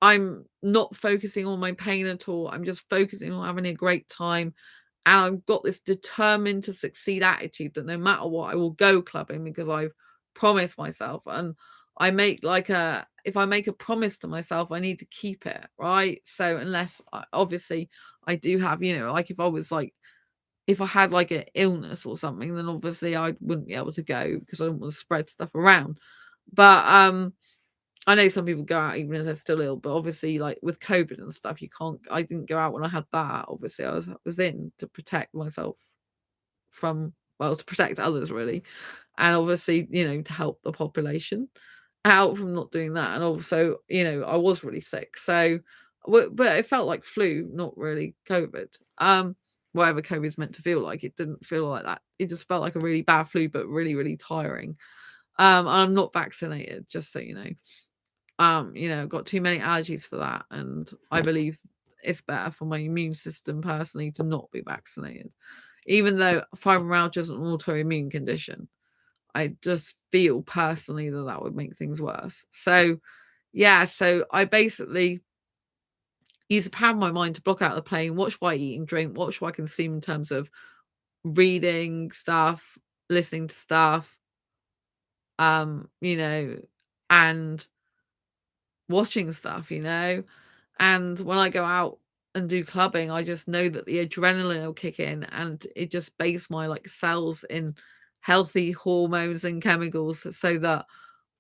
I'm not focusing on my pain at all. I'm just focusing on having a great time. And I've got this determined to succeed attitude that no matter what, I will go clubbing because I've promised myself. And if I make a promise to myself, I need to keep it, right? So unless obviously I do have, like if I had like an illness or something, then obviously I wouldn't be able to go because I don't want to spread stuff around. But I know some people go out even if they're still ill, but obviously, like with COVID and stuff, you can't. I didn't go out when I had that. Obviously, I was in to protect myself from, well, to protect others really, and obviously, to help the population out from not doing that. And also, I was really sick, so but it felt like flu, not really COVID. Whatever COVID's meant to feel like, it didn't feel like that. It just felt like a really bad flu, but really, really tiring. I'm not vaccinated, just so you know. Got too many allergies for that, and I believe it's better for my immune system personally to not be vaccinated. Even though fibromyalgia is an autoimmune condition, I just feel personally that would make things worse. So yeah, so I basically use the power of my mind to block out the pain, watch what I eat and drink, watch what I consume in terms of reading stuff, listening to stuff, and watching stuff, and when I go out and do clubbing, I just know that the adrenaline will kick in and it just bathes my like cells in healthy hormones and chemicals so that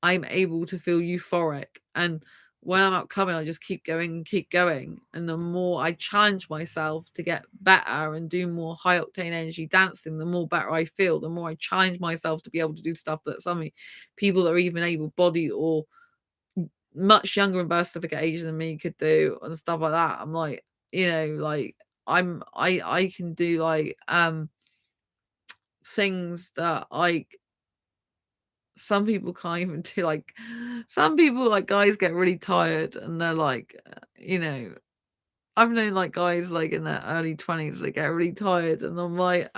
I'm able to feel euphoric. And when I'm out clubbing, I just keep going and keep going. And the more I challenge myself to get better and do more high octane energy dancing, the more better I feel. The more I challenge myself to be able to do stuff that some people that are even able bodied or much younger and birth certificate age than me could do and stuff like that. I'm like, like I can do like things that like some people can't even do. Like some people, like guys get really tired and they're like, I've known like guys like in their early 20s that get really tired, and I'm like,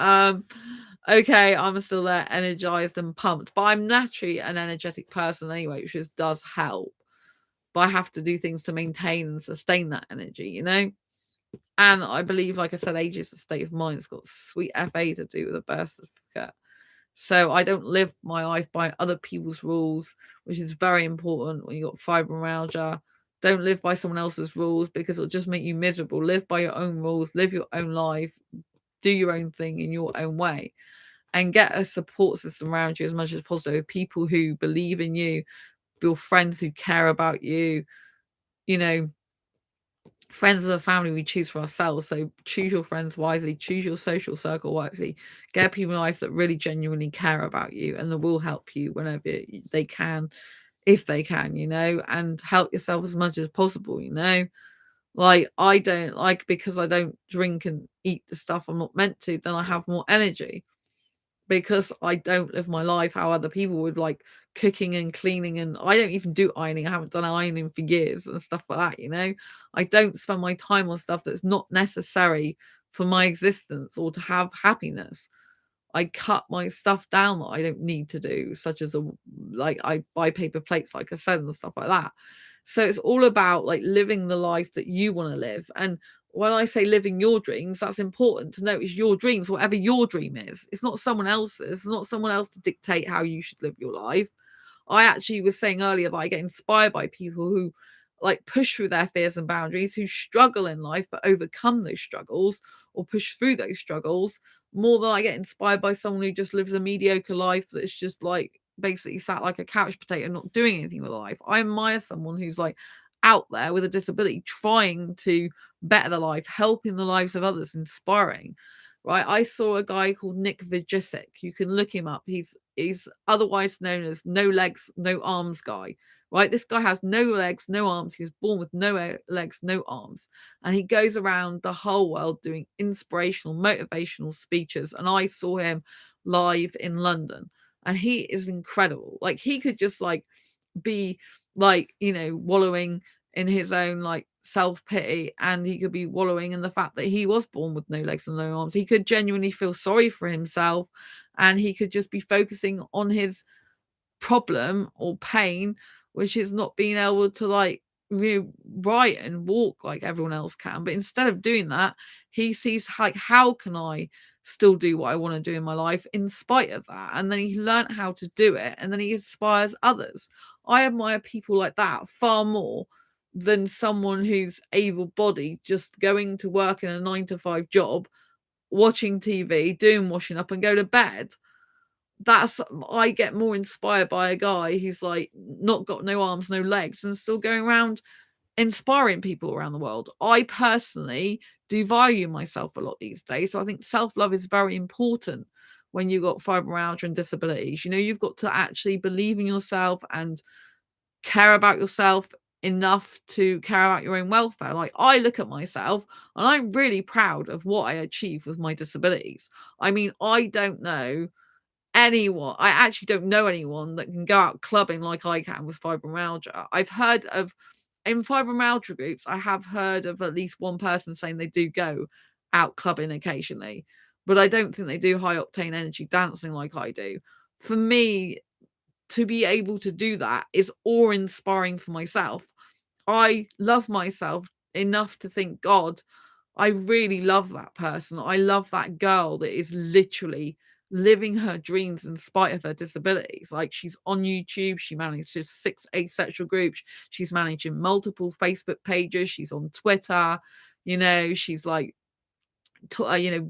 okay, I'm still there energized and pumped, but I'm naturally an energetic person anyway, which just does help. But I have to do things to maintain and sustain that energy, And I believe, like I said, age is a state of mind. It's got sweet FA to do with a birth certificate. So I don't live my life by other people's rules, which is very important when you got fibromyalgia. Don't live by someone else's rules because it'll just make you miserable. Live by your own rules, live your own life, do your own thing in your own way, and get a support system around you as much as possible. People who believe in you, your friends who care about you, you know, friends and family we choose for ourselves. So choose your friends wisely, choose your social circle wisely, get people in life that really genuinely care about you and that will help you whenever they can, if they can, and help yourself as much as possible. Like, I don't like, because I don't drink and eat the stuff I'm not meant to, then I have more energy, because I don't live my life how other people would, like cooking and cleaning. And I don't even do ironing. I haven't done ironing for years and stuff like that. I don't spend my time on stuff that's not necessary for my existence or to have happiness. I cut my stuff down that I don't need to do, such as like I buy paper plates, like I said, and stuff like that. So it's all about like living the life that you want to live. And when I say living your dreams, that's important to know. It's your dreams, whatever your dream is. It's not someone else's. It's not someone else to dictate how you should live your life. I actually was saying earlier that I get inspired by people who like push through their fears and boundaries, who struggle in life but overcome those struggles or push through those struggles, more than I get inspired by someone who just lives a mediocre life that's just like basically sat like a couch potato, not doing anything with life. I admire someone who's like out there with a disability, trying to better their life, helping the lives of others, inspiring. Right, I saw a guy called Nick Vujicic. You can look him up. He's otherwise known as no legs, no arms guy. Right, this guy has no legs, no arms. He was born with no legs, no arms, and he goes around the whole world doing inspirational, motivational speeches. And I saw him live in London, and he is incredible. Like, he could just like be like, wallowing in his own like self-pity, and he could be wallowing in the fact that he was born with no legs and no arms. He could genuinely feel sorry for himself, and he could just be focusing on his problem or pain, which is not being able to like write and walk like everyone else can. But instead of doing that, he sees like, how can I still do what I want to do in my life in spite of that? And then he learned how to do it, and then he inspires others. I admire people like that far more than someone who's able-bodied, just going to work in a 9 to 5 job, watching TV, doing washing up, and go to bed. That's I get more inspired by a guy who's like not got no arms, no legs, and still going around inspiring people around the world. I personally do value myself a lot these days. So I think self-love is very important when you've got fibromyalgia and disabilities. You've got to actually believe in yourself and care about yourself enough to care about your own welfare. Like, I look at myself and I'm really proud of what I achieved with my disabilities. I mean, I don't know anyone. I actually don't know anyone that can go out clubbing like I can with fibromyalgia. I've heard of, in fibromyalgia groups, I have heard of at least one person saying they do go out clubbing occasionally, but I don't think they do high octane energy dancing like I do. For me, to be able to do that is awe-inspiring for myself. I love myself enough to think, God, I really love that person. I love that girl that is literally living her dreams in spite of her disabilities. Like, she's on YouTube, she manages 6 asexual groups, she's managing multiple Facebook pages, she's on Twitter, she's like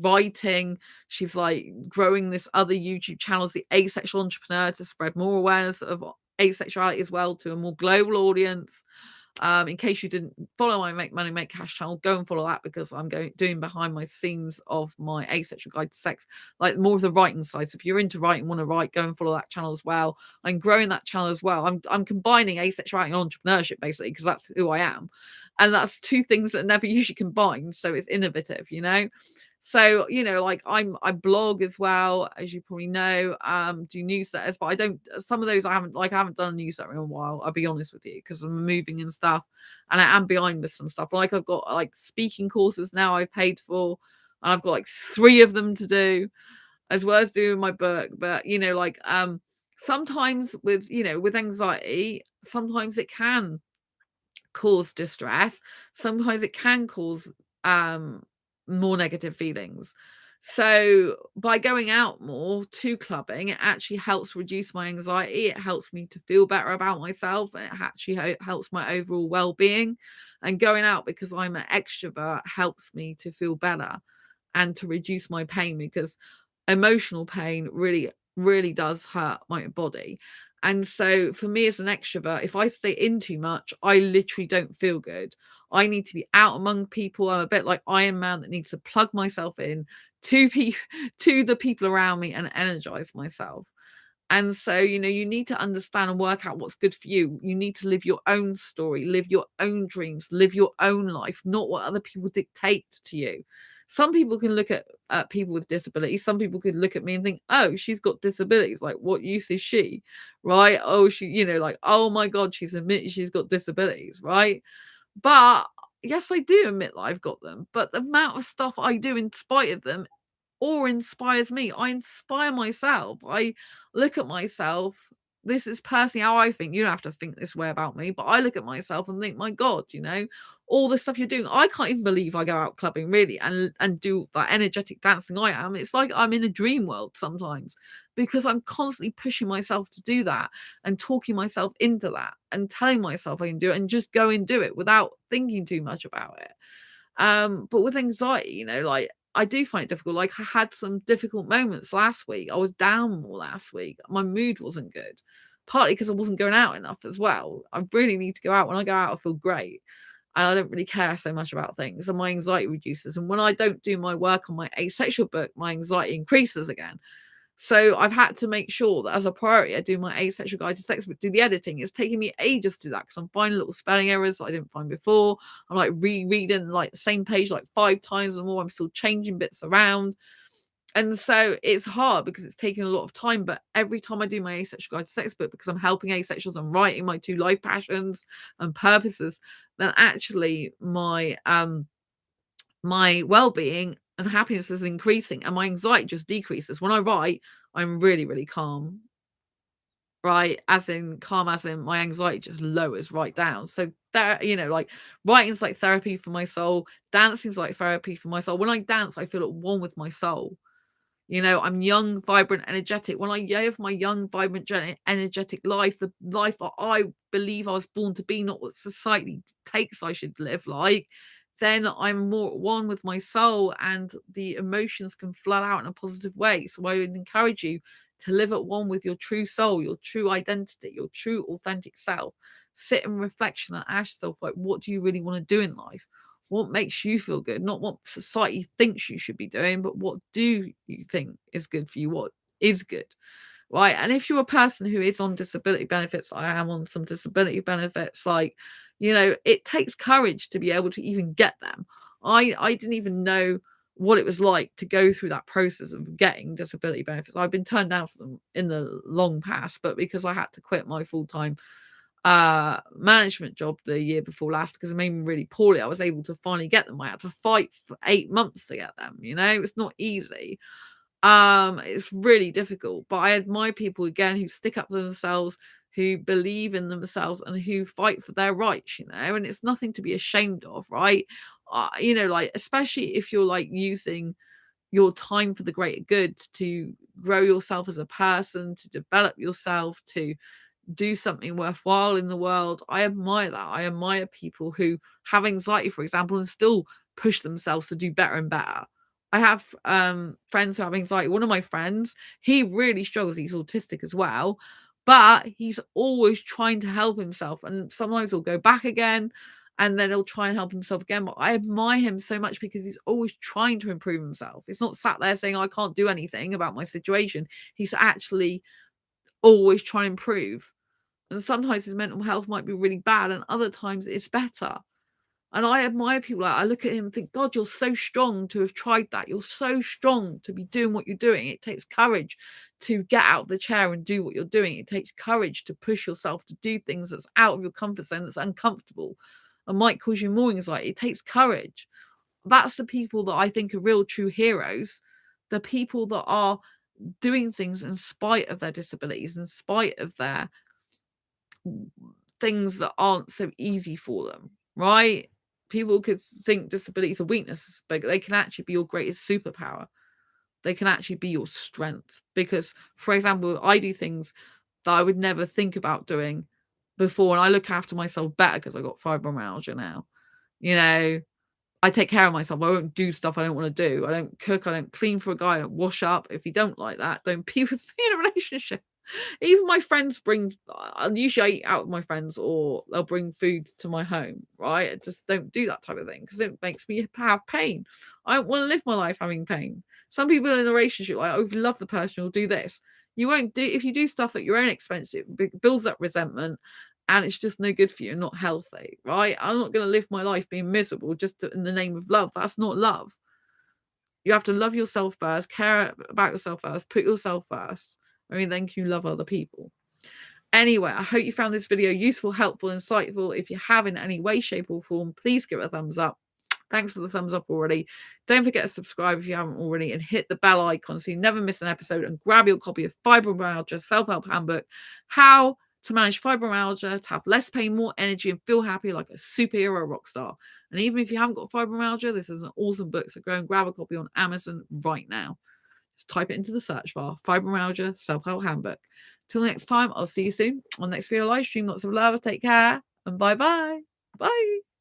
writing, she's like growing this other YouTube channel, the Asexual Entrepreneur, to spread more awareness of asexuality as well to a more global audience. In case you didn't follow my Make Money Make Cash channel, go and follow that, because I'm doing behind my scenes of my Asexual Guide to Sex, like more of the writing side. So if you're into writing, want to write, go and follow that channel as well. I'm growing that channel as well. I'm combining asexuality and entrepreneurship, basically, because that's who I am, and that's two things that never usually combine. So it's innovative. So, like I blog as well, as you probably know, do newsletters, but I don't, some of those I haven't done a newsletter in a while, I'll be honest with you, because I'm moving and stuff, and I am behind with some stuff. Like, I've got like speaking courses now I've paid for, and I've got like 3 of them to do, as well as doing my book. But sometimes with anxiety, sometimes it can cause distress, sometimes it can cause more negative feelings. So by going out more to clubbing, it actually helps reduce my anxiety. It helps me to feel better about myself. And it actually helps my overall well-being. And going out because I'm an extrovert helps me to feel better and to reduce my pain, because emotional pain really does hurt my body. And so for me as an extrovert, if I stay in too much, I literally don't feel good. I need to be out among people. I'm a bit like Iron Man that needs to plug myself in to to the people around me and energize myself. And so, you need to understand and work out what's good for you. You need to live your own story, live your own dreams, live your own life, not what other people dictate to you. Some people can look at people with disabilities. Some people could look at me and think, oh, she's got disabilities. Like, what use is she? Right? Oh, she, like, oh my God, she's admitted she's got disabilities, right? But yes, I do admit that I've got them. But the amount of stuff I do in spite of them or inspires me. I inspire myself. I look at myself. This is personally how I think. You don't have to think this way about me, but I look at myself and think, my God, all the stuff you're doing. I can't even believe I go out clubbing really and do that energetic dancing I am. It's like I'm in a dream world sometimes, because I'm constantly pushing myself to do that and talking myself into that and telling myself I can do it and just go and do it without thinking too much about it. But with anxiety, like, I do find it difficult. Like, I had some difficult moments last week. I was down more last week. My mood wasn't good, partly because I wasn't going out enough as well. I really need to go out. When I go out, I feel great. And I don't really care so much about things, and my anxiety reduces. And when I don't do my work on my asexual book, my anxiety increases again. So I've had to make sure that as a priority, I do my Asexual Guide to Sex, but do the editing. It's taking me ages to do that because I'm finding little spelling errors that I didn't find before. I'm like rereading like the same page like 5 times or more. I'm still changing bits around. And so it's hard because it's taking a lot of time. But every time I do my Asexual Guide to Sex book, because I'm helping asexuals and writing my 2 life passions and purposes, then actually my well-being and happiness is increasing and my anxiety just decreases. When I write, I'm really calm, right? As in calm, as in my anxiety just lowers right down. So there, like, writing's like therapy for my soul, dancing's like therapy for my soul. When I dance, I feel at one with my soul. I'm young, vibrant, energetic. When I live my young, vibrant, energetic life, the life that I believe I was born to be, not what society takes I should live like, then I'm more at one with my soul and the emotions can flood out in a positive way. So I would encourage you to live at one with your true soul, your true identity, your true authentic self. Sit in reflection and ask yourself, like, what do you really want to do in life? What makes you feel good? Not what society thinks you should be doing, but what do you think is good for you? What is good? Right. And if you're a person who is on disability benefits, I am on some disability benefits, like, it takes courage to be able to even get them. I didn't even know what it was like to go through that process of getting disability benefits. I've been turned down for them in the long past, but because I had to quit my full-time management job the year before last because it made me really poorly, I was able to finally get them. I had to fight for 8 months to get them. It's not easy. It's really difficult, but I admire people again who stick up for themselves, who believe in themselves and who fight for their rights, and it's nothing to be ashamed of, right? Like, especially if you're like using your time for the greater good to grow yourself as a person, to develop yourself, to do something worthwhile in the world. I admire that. I admire people who have anxiety, for example, and still push themselves to do better and better. I have friends who have anxiety. One of my friends, he really struggles. He's autistic as well, but he's always trying to help himself. And sometimes he'll go back again and then he'll try and help himself again. But I admire him so much because he's always trying to improve himself. He's not sat there saying, I can't do anything about my situation. He's actually always trying to improve. And sometimes his mental health might be really bad, and other times it's better. And I admire people like I look at him and think, God, you're so strong to have tried that. You're so strong to be doing what you're doing. It takes courage to get out of the chair and do what you're doing. It takes courage to push yourself to do things that's out of your comfort zone, that's uncomfortable and might cause you more anxiety. It takes courage. That's the people that I think are real true heroes. The people that are doing things in spite of their disabilities, in spite of their things that aren't so easy for them, right? people could think disabilities are weaknesses, but they can actually be your greatest superpower. They can actually be your strength. Because, for example, I do things that I would never think about doing before, and I look after myself better because I got fibromyalgia now. You know, I take care of myself. I won't do stuff I don't want to do. I don't cook. I don't clean for a guy. I don't wash up. If you don't like that, don't be with me in a relationship. Even my friends bring, I'll usually eat out with my friends, or they'll bring food to my home, right? I just don't do that type of thing because it makes me have pain. I don't want to live my life having pain. Some people in a relationship, like, oh, if you love the person, you'll do this. You won't do, if you do stuff at your own expense, it builds up resentment, and it's just no good for you and not healthy, right? I'm not going to live my life being miserable just in the name of love. That's not love. You have to love yourself first, care about yourself first, put yourself first. I mean, then you love other people. Anyway, I hope you found this video useful, helpful, insightful. If you have in any way, shape, or form, please give it a thumbs up. Thanks for the thumbs up already. Don't forget to subscribe if you haven't already, and hit the bell icon so you never miss an episode, and grab your copy of Fibromyalgia Self-Help Handbook, How to Manage Fibromyalgia, to have less pain, more energy, and feel happy like a superhero rock star. And even if you haven't got fibromyalgia, this is an awesome book, so go and grab a copy on Amazon right now. Just type it into the search bar, Fibromyalgia Self-Help Handbook. Till next time, I'll see you soon on the next video live stream. Lots of love, take care, and bye-bye. Bye.